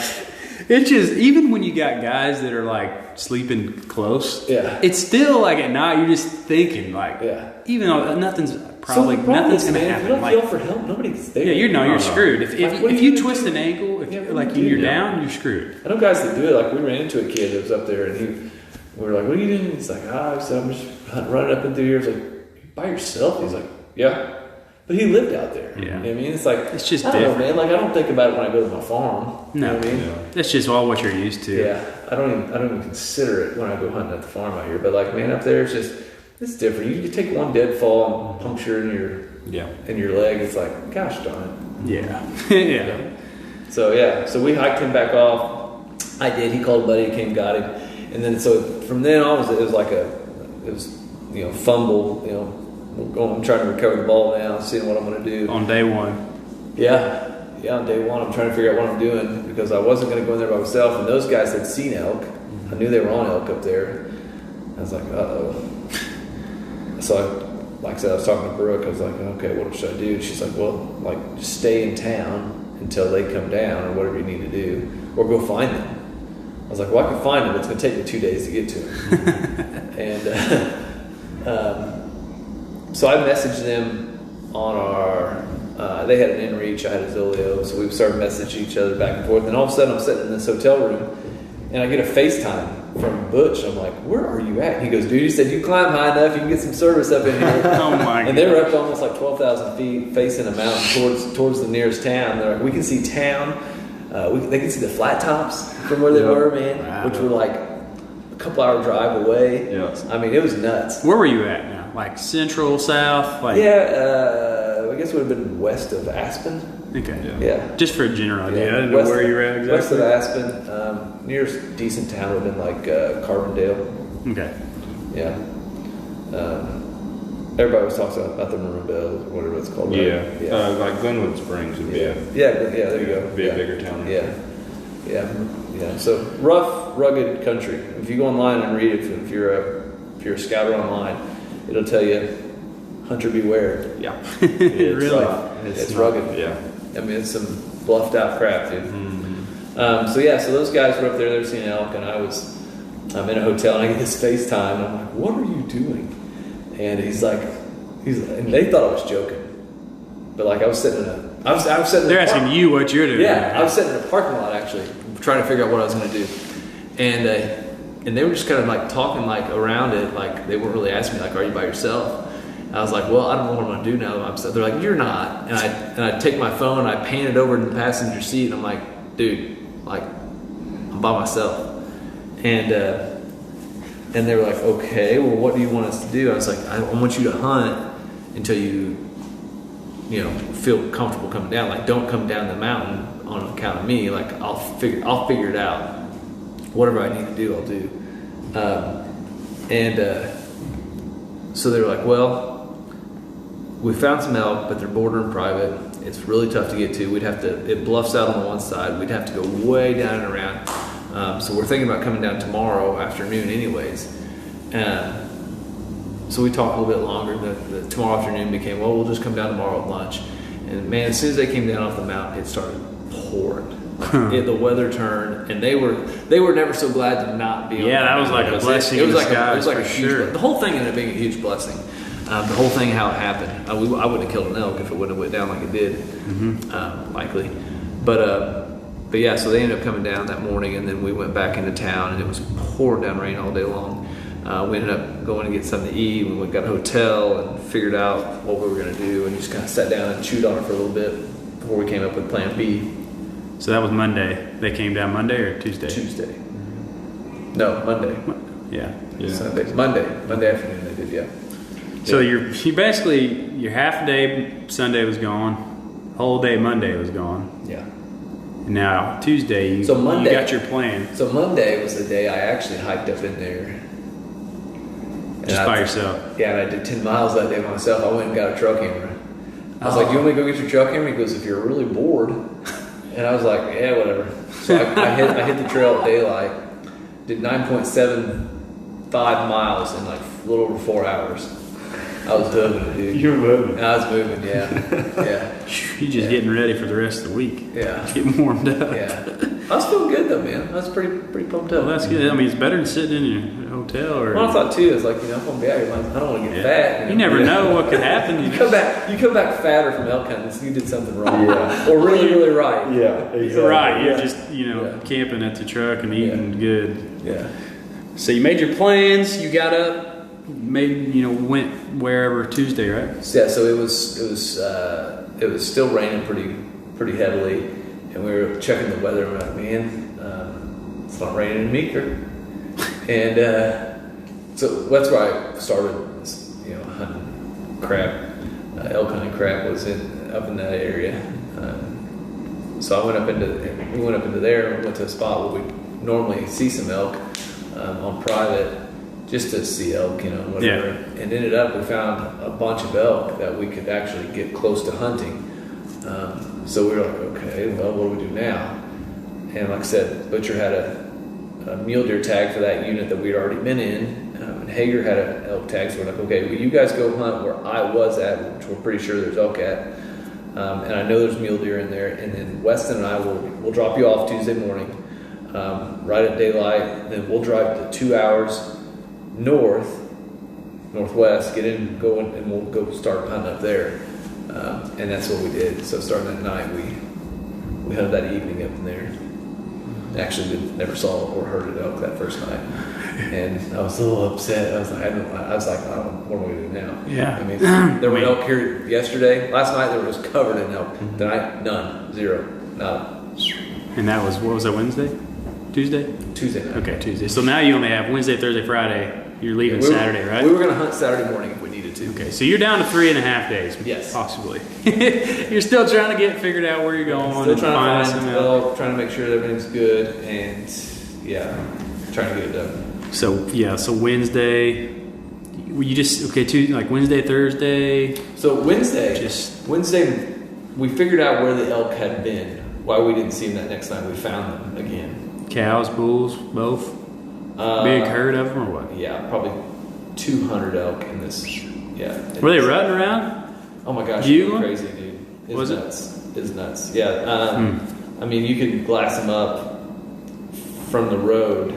It's just, even when you got guys that are like sleeping close, it's still like at night you're just thinking like, even though nothing's gonna happen. If you don't yell for help, nobody's there. Yeah, you're screwed. If you twist an ankle, you're down, you're screwed. I know guys that do it. Like we ran into a kid that was up there, and we were like, "What are you doing?" He's like, I'm just running up and through here." I was like, "By yourself?" He's like, "Yeah." But he lived out there. Yeah. You know what I mean? It's like, it's just I don't different. know, man. Like, I don't think about it when I go to my farm. No. You know what I mean? That's just all what you're used to. Yeah. I don't even consider it when I go hunting at the farm out here. But like, man, up there, it's different. You take one deadfall and puncture in your leg. It's like, gosh darn it. Yeah. Yeah. So we hiked him back off. I did. He called a buddy, came, got him. And then, so from then on, it was fumble, I'm trying to recover the ball now, seeing what I'm going to do. On day one. Yeah, on day one, I'm trying to figure out what I'm doing because I wasn't going to go in there by myself. And those guys had seen elk. I knew they were on elk up there. I was like, uh-oh. So, like I said, I was talking to Brooke. I was like, okay, what should I do? She's like, well, just stay in town until they come down or whatever you need to do, or go find them. I was like, well, I can find them. It's going to take me 2 days to get to them. And so I messaged them on our, they had an inReach, I had a Zolio, so we started messaging each other back and forth. And all of a sudden I'm sitting in this hotel room and I get a FaceTime from Butch. I'm like, where are you at? He goes, dude, he said, you climb high enough, you can get some service up in here. Oh my God. And they were up to almost like 12,000 feet facing a mountain towards the nearest town. They're like, we can see town. They can see the flat tops from where they were, man, wow. Which were like a couple hour drive away. Yeah. I mean, it was nuts. Where were you at now? Like central, south? I guess it would have been west of Aspen. Okay. Yeah. Just for a general idea. I didn't know where you were at exactly. West of Aspen. Nearest decent town would have been like Carbondale. Okay. Yeah. Everybody was talking about the Maroon Bells or whatever it's called. Yeah. Right? Yeah. Like Glenwood Springs would be there you go. Be a bigger town. Yeah. So rough, rugged country. If you go online and read it, if you're a scouter online, it'll tell you hunter beware. Yeah. Really? It's rugged. Yeah. I mean, it's some bluffed out crap, dude. Mm-hmm. So those guys were up there, they were seeing elk, and I'm in a hotel and I get this FaceTime and I'm like, what are you doing? And he's like, and they thought I was joking, but like I was sitting I was sitting. They're asking you what you're doing. Yeah, I was sitting in a parking lot actually, trying to figure out what I was going to do, and they were just kind of like talking like around it, like they weren't really asking me like, are you by yourself? I was like, well, I don't know what I'm going to do now that I'm upset. They're like, you're not, and I take my phone and I pan it over to the passenger seat, and I'm like, dude, like I'm by myself, and they were like, okay, well, what do you want us to do? I was like, I want you to hunt until you feel comfortable coming down. Like, don't come down the mountain on account of me. Like, I'll figure it out. Whatever I need to do, I'll do. So they were like, well, we found some elk, but they're bordering private. It's really tough to get to. It bluffs out on the one side. We'd have to go way down and around. So we're thinking about coming down tomorrow afternoon anyways. So we talked a little bit longer. The tomorrow afternoon became, well, we'll just come down tomorrow at lunch. And man, as soon as they came down off the mountain, it started pouring. The weather turned, and they were never so glad to not be on. Yeah, that was like a blessing in disguise. It was like a huge, the whole thing ended up being a huge blessing. The whole thing, how it happened. I wouldn't have killed an elk if it wouldn't have went down like it did, likely. But yeah, so they ended up coming down that morning, and then we went back into town, and it was pouring down rain all day long. We ended up going to get something to eat. We got a hotel and figured out what we were going to do, and just kind of sat down and chewed on it for a little bit before we came up with Plan B. So that was Monday. They came down Monday or Tuesday? Tuesday. No, Monday. Yeah. Sunday. Monday afternoon they did, yeah. So you basically your half day Sunday was gone, whole day Monday was gone. Yeah. And now Tuesday, you got your plan. So Monday was the day I actually hiked up in there. Just by yourself? Yeah, and I did 10 miles that day myself. I went and got a trail camera. I was like, "Do you want me to go get your trail camera?" He goes, "If you're really bored." And I was like, "Yeah, whatever." So I hit the trail at daylight, did 9.75 miles in like a little over 4 hours. I was moving, dude. You were moving. I was moving, yeah. Yeah. You're just getting ready for the rest of the week. Yeah. Getting warmed up. Yeah. I was feeling good though, man. I was pretty pumped up. Well, that's good. I mean, it's better than sitting in your hotel or. Well, I thought too. It's like, I'm gonna be out here. I don't want to get fat. You never know what could happen. You come back fatter from elk hunting, so you did something wrong. Yeah. Or really right. Yeah. Exactly. Right. You're just camping at the truck and eating good. Yeah. So you made your plans. You got up. Went wherever Tuesday, right? Yeah. So it was still raining pretty heavily, and we were checking the weather. And we're like, man, it's not raining in Meeker. And so that's where I started, hunting crap. Elk hunting crap was up in that area. So we went up into there and went to a spot where we normally see some elk on private, just to see elk, whatever. Yeah. And ended up, we found a bunch of elk that we could actually get close to hunting. So we were like, okay, well, what do we do now? And like I said, Butcher had a mule deer tag for that unit that we'd already been in. And Hager had an elk tag, so we're like, okay, well, you guys go hunt where I was at, which we're pretty sure there's elk at. And I know there's mule deer in there. And then Weston and I will drop you off Tuesday morning, right at daylight. Then we'll drive to 2 hours northwest, get in, go in, and we'll go start hunting up there. And that's what we did. So starting that night, we hunted that evening up in there. Actually, never saw or heard an elk that first night, and I was a little upset. I was like, what am I going to do now? Yeah. I mean, there were elk here yesterday. Last night there was covered in elk. Tonight, none, zero, nada. And that was, what was that, Wednesday? Tuesday night. Okay, Tuesday. So now you only have Wednesday, Thursday, Friday. You're leaving Saturday, right? We were going to hunt Saturday morning if we needed to. Okay, so you're down to 3.5 days. Yes. Possibly. You're still trying to get figured out where you're going. Still trying to find elk, trying to make sure that everything's good, and trying to get it done. So Wednesday, Wednesday, Thursday. So Wednesday, we figured out where the elk had been. Why we didn't see them that next night. We found them again. Cows, bulls, both. Big herd of them, or what? Yeah, probably 200 elk in this. Yeah. Were they rutting around? Oh my gosh, crazy, dude. Was nuts. It's nuts. Yeah. I mean, you could glass them up from the road,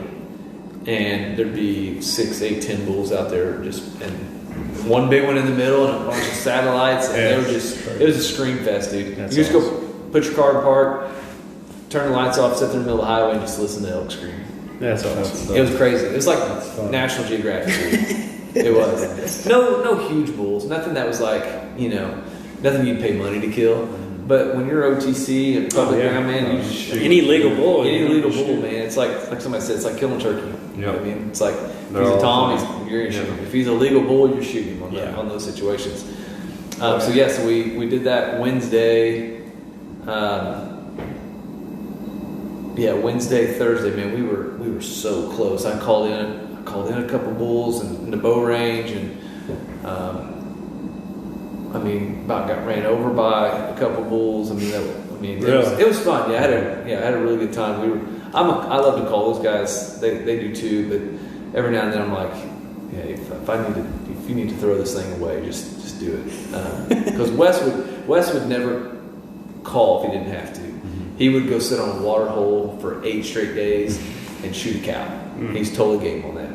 and there'd be 6, 8, 10 bulls out there, and one big one in the middle, and a bunch of satellites, and they were it was a scream fest, dude. That's you just awesome. go put your car in park, turn the lights off, sit there in the middle of the highway, and just listen to elk scream. That's awesome. It was crazy. It was like National Geographic. It was. No huge bulls. Nothing that was like, nothing you'd pay money to kill. But when you're OTC and public ground, man, you just shoot. Any legal bull, man. It's like somebody said, it's like killing turkey. You know what I mean? It's like if he's a tom, you're gonna shoot him. If he's a legal bull, you're shooting him on those situations. So we did that Wednesday. Wednesday, Thursday, man, we were so close. I called in a couple bulls in the bow range, and about got ran over by a couple bulls. It was fun. Yeah, I had a really good time. I love to call those guys. They do too, but every now and then I'm like, if you need to throw this thing away, just do it. Because Wes would never call if he didn't have to. He would go sit on a water hole for 8 straight days and shoot a cow. He's totally game on that.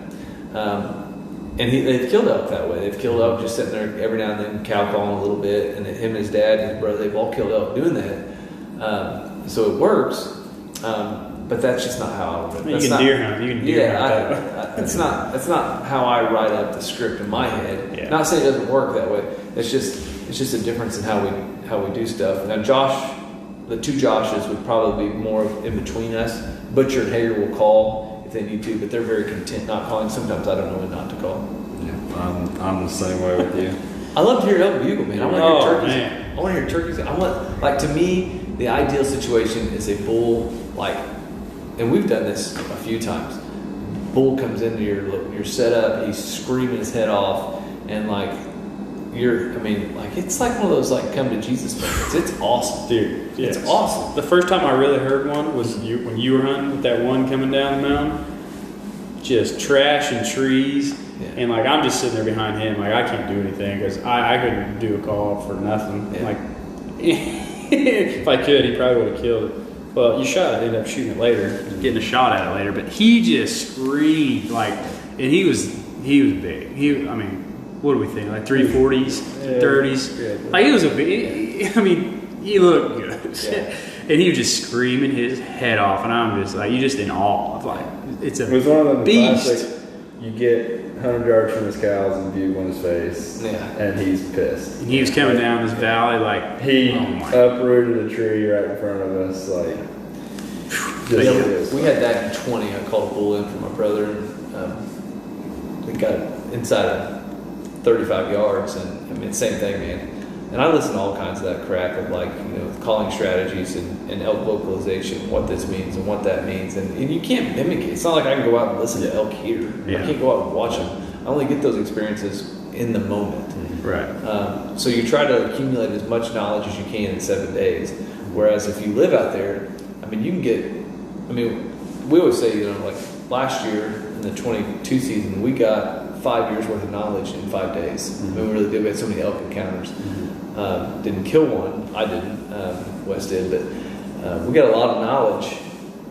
And they've killed elk that way. They've killed elk just sitting there every now and then, cow calling a little bit. And him and his dad and his brother, they've all killed elk doing that. So it works. But that's just not how I You can deer hunt. That's not how I write up the script in my head. Yeah. Not saying it doesn't work that way. It's just a difference in how we do stuff. Now Josh, the two Joshes would probably be more in between us. Butcher and Hager will call if they need to, but they're very content not calling. Sometimes I don't know when not to call. I'm the same way with you. I love to hear elk bugle, man. I want to hear turkeys. Man. I want to hear turkeys. I want, like, to me, the ideal situation is a bull, like, and we've done this a few times. Bull comes into your setup, he's screaming his head off, and like it's like one of those like come to Jesus moments. It's awesome, dude. It's awesome. The first time I really heard one was when you were hunting with that one coming down the mountain, just trash and trees, and like I'm just sitting there behind him, like I can't do anything because I couldn't do a call for nothing. Yeah. Like if I could, he probably would have killed it. Well, you ended up shooting it later, getting a shot at it later. But he just screamed like, and he was big. What do we think? Like 340s, 30s. Yeah. Like he was a big. He looked good. Yeah. And he was just screaming his head off, and I'm just like, you just in awe of like, it's a It was one of them beast. classic, you get 100 yards from his cows and bugle in his face, and he's pissed. And he was coming down this valley like He uprooted a tree right in front of us, like. We had that in 20. I called a bull in for my brother, and we got inside of 35 yards, and same thing, man. And I listen to all kinds of that crap of like, calling strategies and elk vocalization, what this means and what that means, and you can't mimic it. It's not like I can go out and listen to elk here. Yeah. I can't go out and watch them. I only get those experiences in the moment. right. So you try to accumulate as much knowledge as you can in 7 days. Whereas if you live out there, you can get. We always say, like last year in the 22 season, we got 5 years worth of knowledge in 5 days. Mm-hmm. We really did. We had so many elk encounters. Didn't kill one. I didn't. Wes did, but we got a lot of knowledge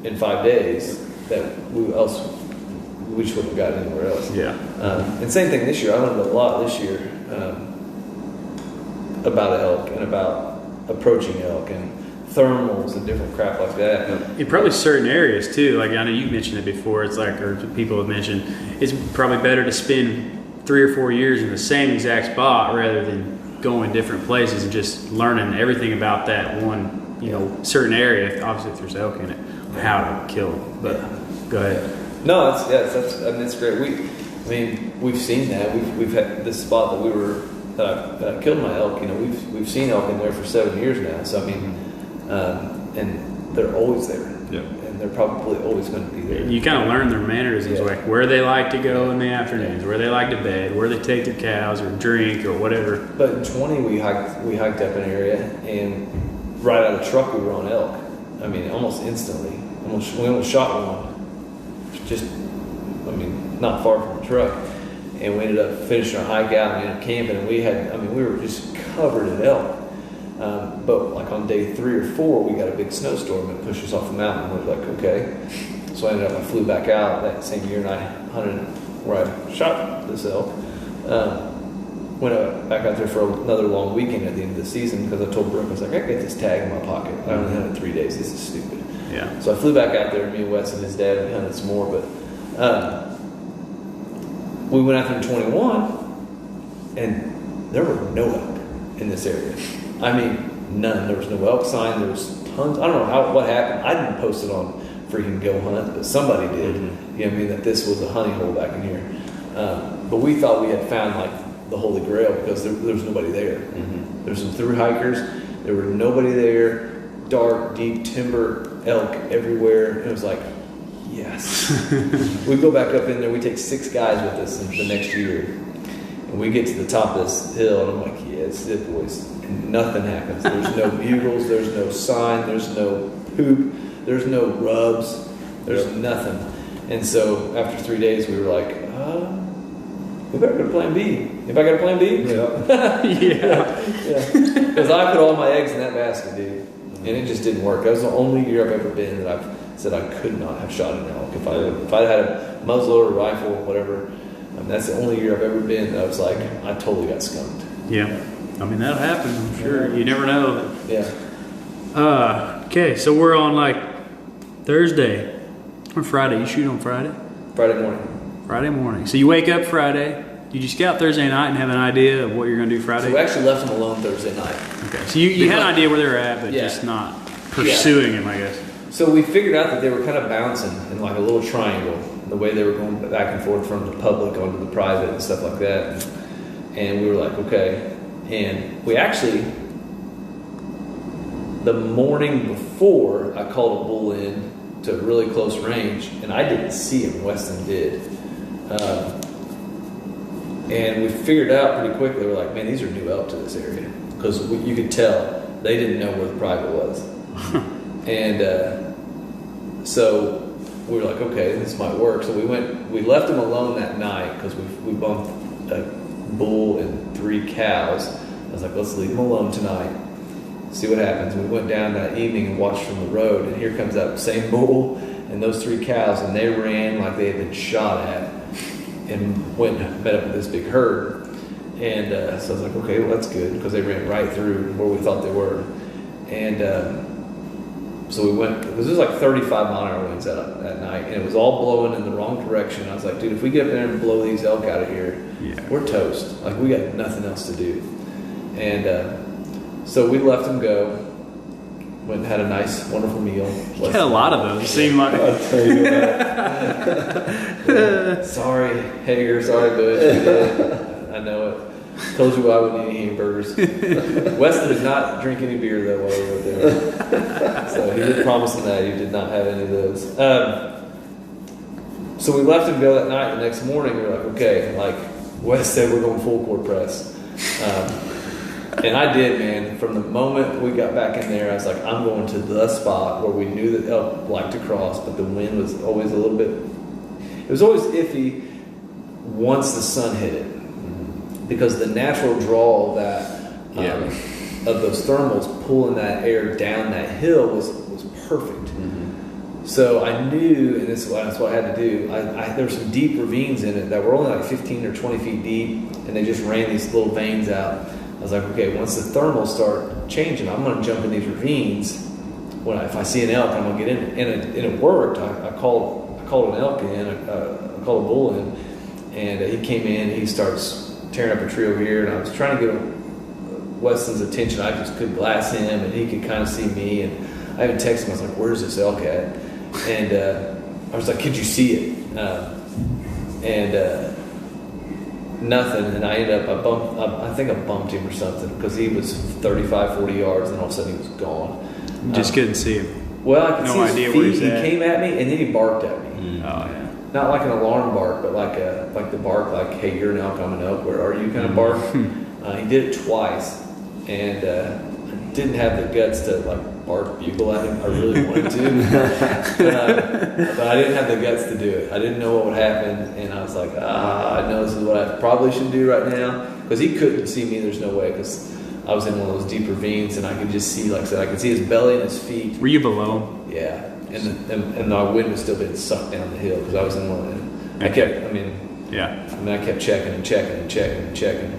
in 5 days that we just wouldn't have gotten anywhere else. Yeah. And same thing this year. I learned a lot this year about elk and about approaching elk and thermals and different crap like that. In probably certain areas too. Like I know you mentioned it before. It's like, or people have mentioned, it's probably better to spend 3 or 4 years in the same exact spot rather than going different places and just learning everything about that one, certain area. Obviously, if there's elk in it, how to kill them. But go ahead. No, that's great. We've seen that. We've had this spot that I killed my elk. We've seen elk in there for 7 years now. So and they're always there. Yeah. And they're probably always going to be there. You kind of learn their mannerisms, like where they like to go in the afternoons, where they like to bed, where they take their cows or drink or whatever. But in 20, we hiked up an area, and right out of the truck we were on elk. Almost instantly. We almost shot one. Just, not far from the truck. And we ended up finishing our hike out and ended up camping, and we were just covered in elk. But like on day 3 or 4, we got a big snowstorm and pushed us off the mountain. We were like, okay. So I flew back out that same year, and I hunted where I shot this elk. Went back out there for another long weekend at the end of the season because I told Brooke, I was like, I got this tag in my pocket. I only hunted 3 days. This is stupid. Yeah. So I flew back out there, me and Wes and his dad, and we hunted some more. But we went out there in 21, and there were no elk in this area. None. There was no elk sign. There was tons. I don't know what happened. I didn't post it on freaking Go Hunt, but somebody did. Mm-hmm. That this was a honey hole back in here. But we thought we had found like the Holy Grail because there was nobody there. Mm-hmm. There's some through hikers. There were nobody there. Dark, deep timber, elk everywhere. And it was like, yes. We go back up in there. We take 6 guys with us in the next year. And we get to the top of this hill, and I'm like, yeah, it's it, boys. And nothing happens. There's no bugles. There's no sign. There's no poop. There's no rubs. There's nothing. And so after 3 days, we were like, we better go to plan B. If I got a plan B? Yeah. Yeah. Because I put all my eggs in that basket, dude. And it just didn't work. That was the only year I've ever been that I've said I could not have shot an elk. If I had a muzzleloader, rifle, whatever, that's the only year I've ever been that I was like, I totally got skunked. Yeah. That'll happen, I'm sure. You never know. Yeah. Okay, so we're on like Thursday or Friday. You shoot on Friday? Friday morning. Friday morning. So you wake up Friday. You just scout Thursday night and have an idea of what you're going to do Friday? So we actually left them alone Thursday night. Okay. So you had an idea where they were at, but just not pursuing them, I guess. So we figured out that they were kind of bouncing in like a little triangle. the way they were going back and forth from the public onto the private and stuff like that. And we were like, okay. And we actually, the morning before, I called a bull in to really close range, and I didn't see him. Weston did. And we figured out pretty quickly, we're like, man, these are new elk to this area. Because you could tell they didn't know where the private was. And so we were like, okay, this might work. So we left him alone that night because we bumped a bull and 3 cows. I was like, let's leave him alone tonight, see what happens. We went down that evening and watched from the road, and here comes that same bull and those 3 cows, and they ran like they had been shot at and went and met up with this big herd. And so I was like, okay, well, that's good, because they ran right through where we thought they were. And so we went, because it was like 35-mile-an-hour winds that night, and it was all blowing in the wrong direction. I was like, dude, if we get up there and blow these elk out of here, we're toast. Like, we got nothing else to do. And so we let them go. Went and had a nice, wonderful meal. You had a lot of those. It seemed like. I'll tell you what. Sorry, Hager. Sorry, Butch. I know it. Told you I wouldn't eat any hamburgers. Weston did not drink any beer though while we were there. So he did promise him that he did not have any of those. So we left him go that night. The next morning we were like, okay, like Wes said, we're going full court press. And I did, man. From the moment we got back in there, I was like, I'm going to the spot where we knew that elk liked to cross, but the wind was always a little bit, it was always iffy once the sun hit it. Because the natural draw of that, of those thermals pulling that air down that hill was perfect. So I knew, and that's what I had to do. There were some deep ravines in it that were only like 15 or 20 feet deep, and they just ran these little veins out. I was like, okay, once the thermals start changing, I'm going to jump in these ravines. If I see an elk, I'm going to get in it. And it worked. I called an elk in, I called a bull in, and he came in, he starts tearing up a tree over here, and I was trying to get Weston's attention. I just couldn't glass him, and he could kind of see me, and I even texted him. I was like, where's this elk at? And I was like, could you see it? Nothing. And I ended up, I think I bumped him or something, because he was 35, 40 yards, and all of a sudden he was gone. Just couldn't see him. Well, I could no see idea his where feet. he's He at. came at me, and then he barked at me. Oh, yeah. Not like an alarm bark, but like the bark, like, hey, you're an elk, I'm an elk, where are you kind of bark. He did it twice, and I didn't have the guts to like bark bugle at him. I really wanted to, but I didn't have the guts to do it. I didn't know what would happen, and I was like, I know this is what I probably should do right now, because he couldn't see me. There's no way, because I was in one of those deep ravines, and I could just see, like I said, I could see his belly and his feet. Were you below him? Yeah. And our wind was still being sucked down the hill, because I was in one. And I kept checking and checking and checking and checking.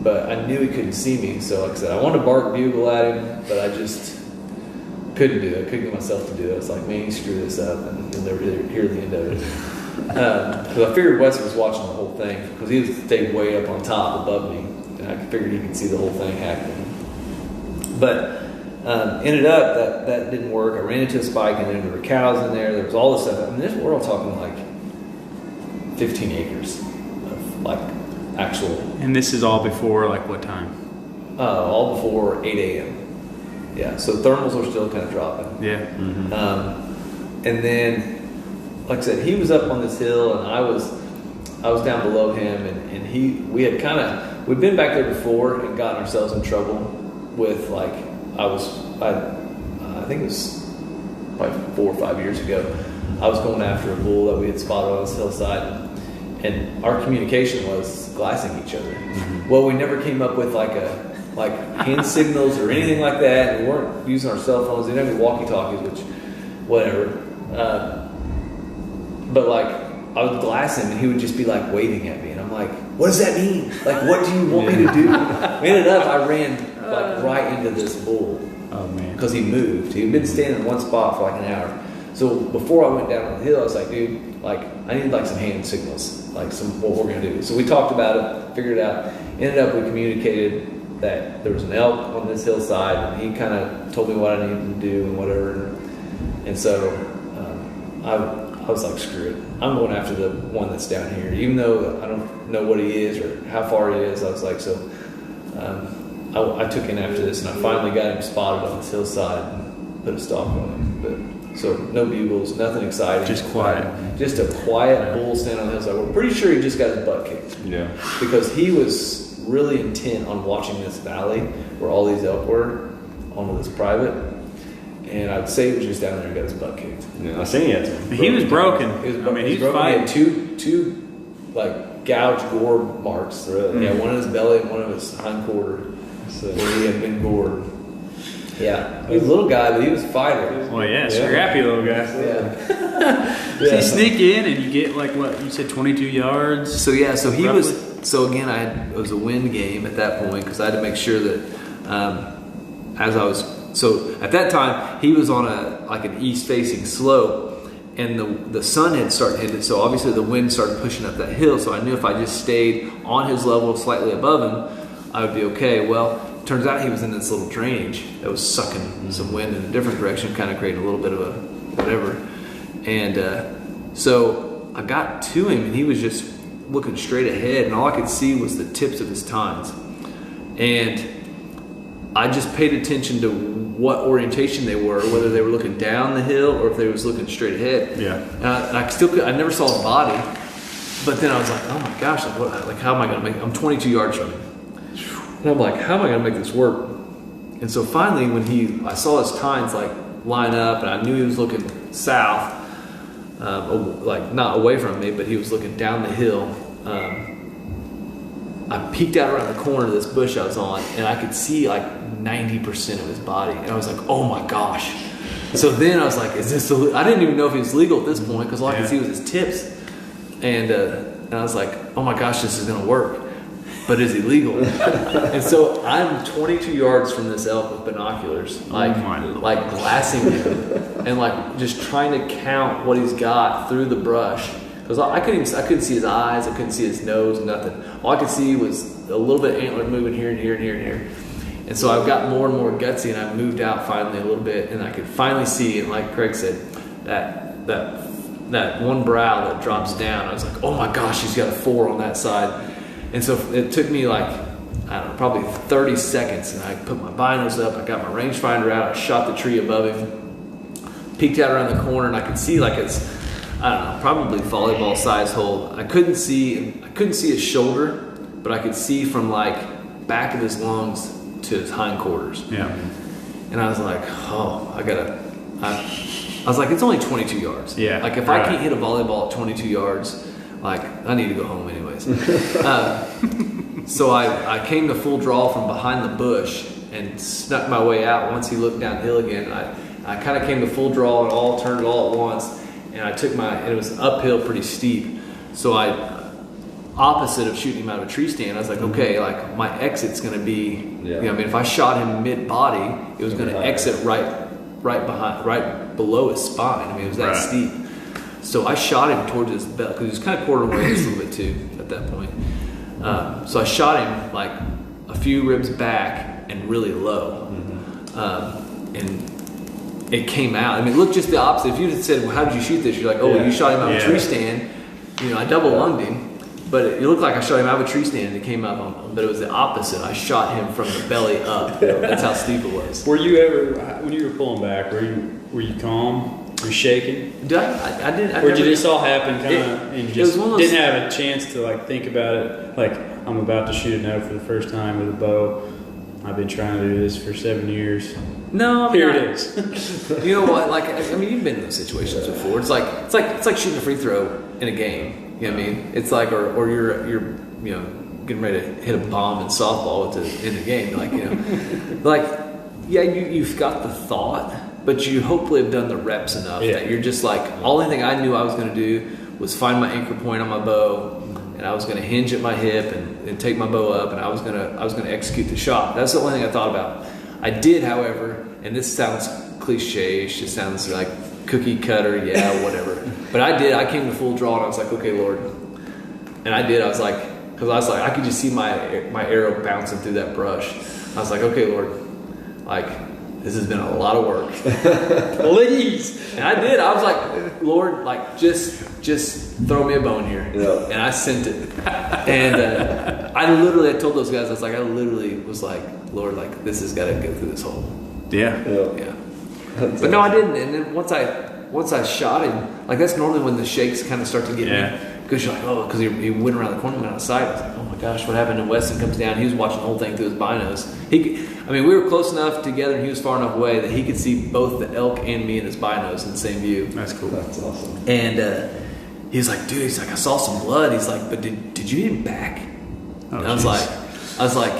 But I knew he couldn't see me, so like I said, I wanted to bark bugle at him, but I just couldn't do it. I couldn't get myself to do it. I was like, man, you screw this up, and you'll never hear the end of it. Because I figured Wes was watching the whole thing, because he stayed way up on top above me, and I figured he could see the whole thing happening. But ended up that didn't work. I ran into a spike, and then there were cows in there. There was all this stuff. I mean, we're all talking like 15 acres of like actual. And this is all before like what time? All before 8 a.m. Yeah, so thermals are still kind of dropping. Yeah. And then, like I said, he was up on this hill, and I was down below him, and we'd been back there before and gotten ourselves in trouble with like. I think it was probably 4 or 5 years ago. I was going after a bull that we had spotted on this hillside, and our communication was glassing each other. Well, we never came up with like hand signals or anything like that, and we weren't using our cell phones. We didn't have any walkie-talkies, which, whatever. But like, I would glass him, and he would just be like waving at me, and I'm like, what does that mean? Like, what do you want me to do? We ended up, I ran like right into this bull. Oh man! Because he moved. He'd been standing in one spot for like an hour. So before I went down on the hill, I was like, dude, like I need like some hand signals, like some what we're gonna do. So we talked about it, figured it out. Ended up we communicated that there was an elk on this hillside, and he kind of told me what I needed to do and whatever. And so I was like, screw it. I'm going after the one that's down here. Even though I don't know what he is or how far he is, I was like, so I took in after this, and I finally got him spotted on this hillside and put a stalk on him. But so no bugles, nothing exciting. Just quiet. Just a quiet bull standing on the hillside. We're pretty sure he just got his butt kicked. Yeah. Because he was really intent on watching this valley where all these elk were onto this private. And I'd say he was just down there and got his butt kicked. Yeah, I seen it. He was broken. He was broken. Fighting. He had two like gouged gore marks. Really? Yeah, one in his belly and one in his hindquarter where he had been gored. Yeah, he was a little guy, but he was a fighter. Well, yeah, scrappy little guy. Yeah. So you sneak in and you get like what you said, 22 yards. So yeah, so he roughly? was. So again, it was a wind game at that point because I had to make sure that as I was. So at that time, he was on an east-facing slope, and the sun had started hitting. So obviously the wind started pushing up that hill. So I knew if I just stayed on his level, slightly above him, I would be okay. Well, turns out he was in this little drainage that was sucking some wind in a different direction, kind of creating a little bit of a whatever. And so I got to him, and he was just looking straight ahead, and all I could see was the tips of his tines. And I just paid attention to what orientation they were, whether they were looking down the hill or if they was looking straight ahead. Yeah. And I never saw his body, but then I was like, oh my gosh, how am I going to make? I'm 22 yards from him, and I'm like, how am I going to make this work? And so finally, when I saw his tines like line up, and I knew he was looking south, like not away from me, but he was looking down the hill. I peeked out around the corner of this bush I was on, and I could see like 90% of his body. And I was like, oh my gosh. So then I was like, is this I didn't even know if he was legal at this point because all I could see was his tips. And I was like, oh my gosh, this is going to work. But is he legal? And so I'm 22 yards from this elk with binoculars, like glassing him and like just trying to count what he's got through the brush. Because I couldn't see his eyes, I couldn't see his nose, nothing. All I could see was a little bit of antler moving here and here and here and here. And so I got more and more gutsy, and I moved out finally a little bit, and I could finally see, and like Craig said, that one brow that drops down. I was like, oh my gosh, he's got a 4 on that side. And so it took me like, I don't know, probably 30 seconds, and I put my binos up, I got my rangefinder out, I shot the tree above him, peeked out around the corner, and I could see like it's, I don't know, probably volleyball size hole. I couldn't see his shoulder, but I could see from like back of his lungs to his hindquarters. Yeah. And I was like, oh, I was like, it's only 22 yards. Yeah. Like if I can't hit a volleyball at 22 yards, like I need to go home anyways. So I came to full draw from behind the bush and snuck my way out once he looked downhill again. I kind of came to full draw and turned it all at once. And I took and it was uphill pretty steep. So opposite of shooting him out of a tree stand, I was like, okay, like my exit's going to be, you know, I mean, if I shot him mid-body, it was going to exit right below his spine. I mean, it was that steep. So I shot him towards his belt, because he was kind of quarter waist a little bit too at that point. So I shot him like a few ribs back and really low. And it came out. I mean, it looked just the opposite. If you had said, well, how did you shoot this? You're like, oh, well, you shot him out of a tree stand. You know, I double lunged him. But it looked like I shot him out of a tree stand and it came up on him. But it was the opposite. I shot him from the belly up. That's how steep it was. Were you ever, when you were pulling back, were you calm? Were you shaking? I didn't. Or did it just all happen kind of, and you just didn't those, have a chance to like think about it? Like, I'm about to shoot an elk for the first time with a bow. I've been trying to do this for 7 years. No, I mean, here it is. You know what? Like, I mean, you've been in those situations before. It's like shooting a free throw in a game. You know what I mean? It's like, or you're you know, getting ready to hit a bomb in softball in the game. Like, you know, like, yeah, you've got the thought, but you hopefully have done the reps enough that you're just like, only thing I knew I was going to do was find my anchor point on my bow, and I was going to hinge at my hip and take my bow up, and I was going to execute the shot. That's the only thing I thought about. I did, however, and this sounds cliche, it just sounds like cookie cutter, whatever. But I came to full draw, and I was like, okay, Lord. And I did, because I could just see my arrow bouncing through that brush. I was like, okay, Lord, like, this has been a lot of work. Please. And I did. I was like, Lord, like just throw me a bone here. Yeah. And I sent it. And I told those guys, I literally was like, Lord, like this has got to go through this hole. Yeah. Yeah. But no, I didn't. And then once I shot him, like that's normally when the shakes kind of start to get me. Because you're like, oh, because he went around the corner and went out of sight. I was like, oh my gosh, what happened? And Weston comes down. He was watching the whole thing through his binos. We were close enough together and he was far enough away that he could see both the elk and me in his binos in the same view. That's cool. That's awesome. And he's like, dude, I saw some blood. He's like, but did you hit him back? Oh, and I was like,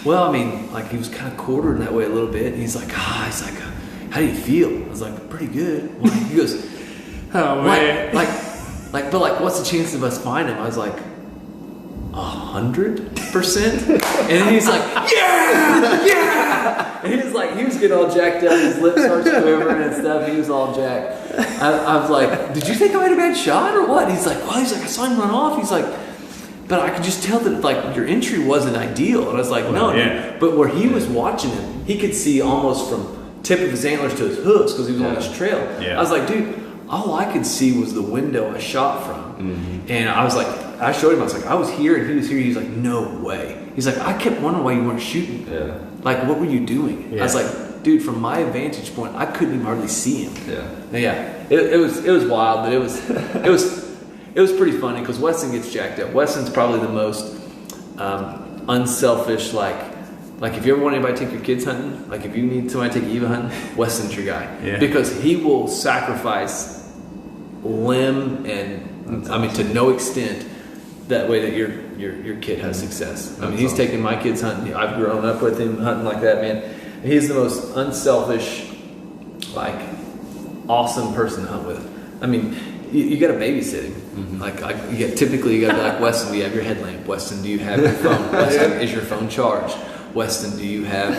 well, I mean, like he was kind of quartered that way a little bit. And he's like, how do you feel? I was like, pretty good. Well, he goes, oh man, but what's the chances of us finding him? I was like, 100%. And then he's like, yeah. And he was getting all jacked up. His lips started quivering and stuff. He was all jacked. I was like, did you think I made a bad shot or what? He's like, well, I saw him run off. He's like, but I could just tell that like your entry wasn't ideal. And I was like, no. Yeah. But where he was watching him, he could see almost from tip of his antlers to his hooves because he was on this trail. Yeah. I was like, dude, all I could see was the window I shot from. Mm-hmm. And I was like, I showed him, I was like, I was here and he was here. He's like, no way. He's like, I kept wondering why you weren't shooting. Yeah. Like, what were you doing? Yeah. I was like, dude, from my vantage point, I couldn't even hardly see him. Yeah. Yeah. It was wild, but it was pretty funny because Weston gets jacked up. Weston's probably the most unselfish, like if you ever want anybody to take your kids hunting, like if you need somebody to take Eva hunting, Weston's your guy. Yeah. Because he will sacrifice limb and to no extent that way that your kid has success. I mean, he's taken my kids hunting. I've grown up with him hunting like that, man. He's the most unselfish, like awesome person to hunt with. I mean, you got to babysit him. Mm-hmm. Typically you got to be like, Weston, do you have your headlamp? Weston, do you have your phone? Weston, is your phone charged? Weston, do you have?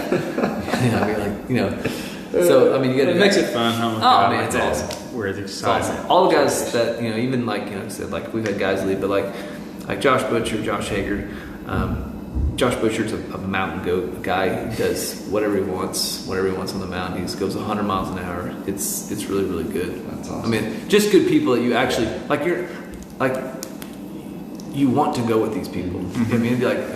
So I mean, you got. It makes it fun, huh? Oh man, it's awesome. Where it's exciting. Awesome. All the guys that even I said, like we've had guys leave, but like Josh Butcher, Josh Hager. Josh Butcher's a mountain goat guy. He does whatever he wants on the mountain. He goes 100 miles an hour. It's really, really good. That's awesome. I mean, just good people that you actually you want to go with these people. Mm-hmm. I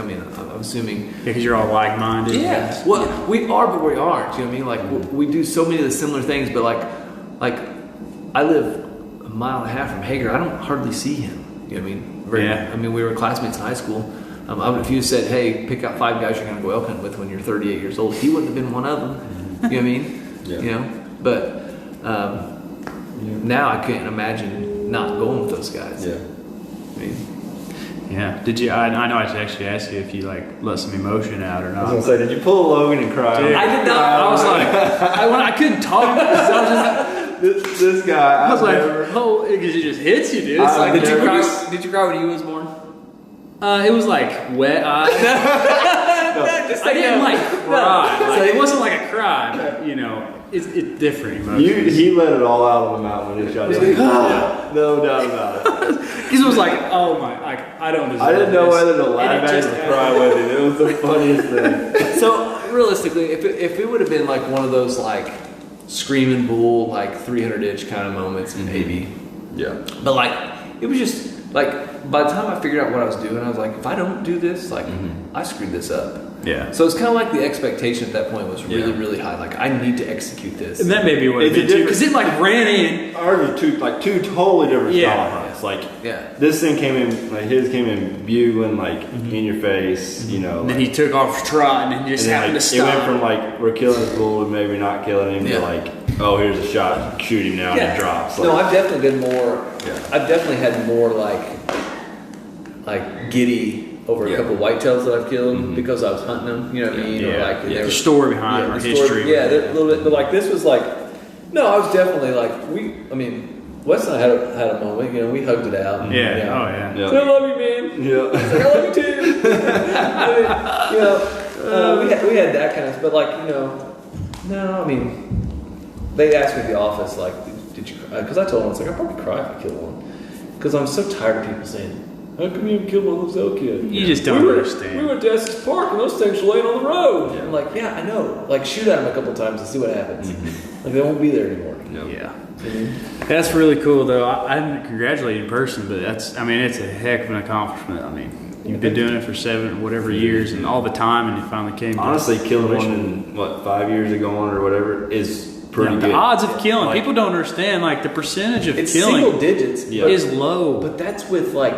mean, I'm assuming. Yeah, because you're all like-minded. Yeah. Well, we are, but we aren't. You know what I mean? Like we do so many of the similar things, but like I live a mile and a half from Hager. I don't hardly see him. You know what I mean? I mean, we were classmates in high school. If you said, "Hey, pick out 5 guys you're going to go elk hunting with when you're 38 years old," he wouldn't have been one of them. You know what I mean? Yeah. You know, but now I can't imagine not going with those guys. Yeah. I mean, yeah. Did you? I know I actually asked you if you let some emotion out or not. I was gonna say, did you pull a Logan and cry? Dude, I did not. I was like, I couldn't talk. This guy. I was like, oh, because it just hits you, dude. It's like, did you cry when you was born? It was like wet eyes. I didn't cry. It wasn't like a cry, but it's different emotions. He let it all out on the mountain when he shot it. No doubt about it. Because it was like, oh my, I don't deserve I didn't know this. whether to laugh at it or cry with it. It was the funniest thing. So realistically, if it would have been like one of those like screaming bull, like 300-inch kind of moments, maybe. Yeah. But like it was just like by the time I figured out what I was doing, I was like, if I don't do this, like I screwed this up. Yeah. So it's kind of like the expectation at that point was really, really high. Like I need to execute this. And that may be what it did too, because it like ran in. Ours was two totally different style hunts. This thing came in, like his came in bugling, like in your face, And then he took off trotting and just happened to stop. It went from like we're killing this bull and maybe not killing him to like, oh, here's a shot, shoot him now and it drops. No, I've definitely been more. I've definitely had more like giddy over a couple whitetails that I've killed because I was hunting them. You know what I mean? Or like the story behind or history. Yeah, a little bit. But like this was like, no, I was definitely like Wes and I had a moment. We hugged it out. And, oh yeah. So I love you, man. Yeah. It's like, I love you too. We had that kind of stuff. But like no, I mean, they asked me at the office like, did you cry? Because I told them, it's like, I'd probably cry if I killed one. Because I'm so tired of people saying, How come you haven't killed one of those elk yet? You just don't understand. We went to Essex Park and those things were laying on the road. I'm like, yeah, I know. Like, shoot at them a couple times and see what happens. Like, they won't be there anymore. Nope. Yeah. That's really cool, though. I didn't congratulate you in person, but it's a heck of an accomplishment. I mean, you've been doing it for 7 whatever years and all the time, and you finally came. Honestly, killing one in 5 years ago or whatever is pretty good. The odds of killing, people don't understand. Like the percentage of killing, single digits, is low. But that's with like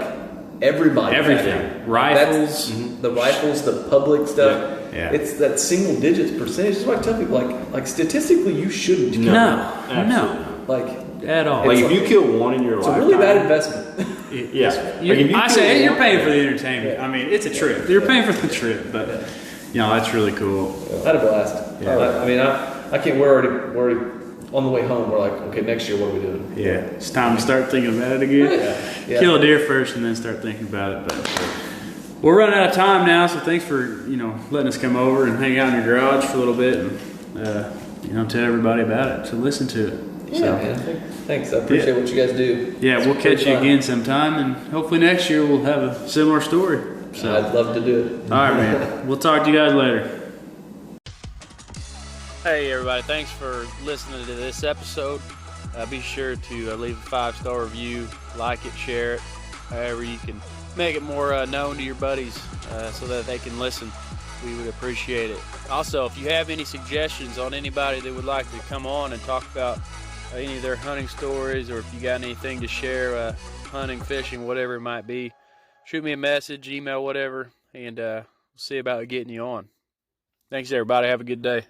everybody. Everything, rifles, the rifles, the public stuff. Yeah. It's that single digits percentage. That's why I tell people, like statistically, you shouldn't kill. No, like at all. Like if you kill one in your lifetime, it's a really bad investment. I say you're paying for the entertainment. I mean, it's a trip. You're paying for the trip, but that's really cool. I had a blast. Yeah. I mean, I can't. We're already on the way home. We're like, okay, next year, what are we doing? Yeah, it's time to start thinking about it again. Yeah. Kill a deer first, and then start thinking about it. But we're running out of time now, so thanks for letting us come over and hang out in your garage for a little bit, and tell everybody about it. So listen to it. Yeah, man. Thanks. I appreciate what you guys do. Yeah, we'll catch you again sometime, and hopefully next year we'll have a similar story. So I'd love to do it. All right, man. We'll talk to you guys later. Hey everybody, thanks for listening to this episode. Be sure to leave a 5-star review, like it, share it, however you can make it more known to your buddies so that they can listen. We would appreciate it. Also, if you have any suggestions on anybody that would like to come on and talk about any of their hunting stories, or if you got anything to share, hunting, fishing, whatever it might be, shoot me a message, email, whatever, and we'll see about getting you on. Thanks everybody, have a good day.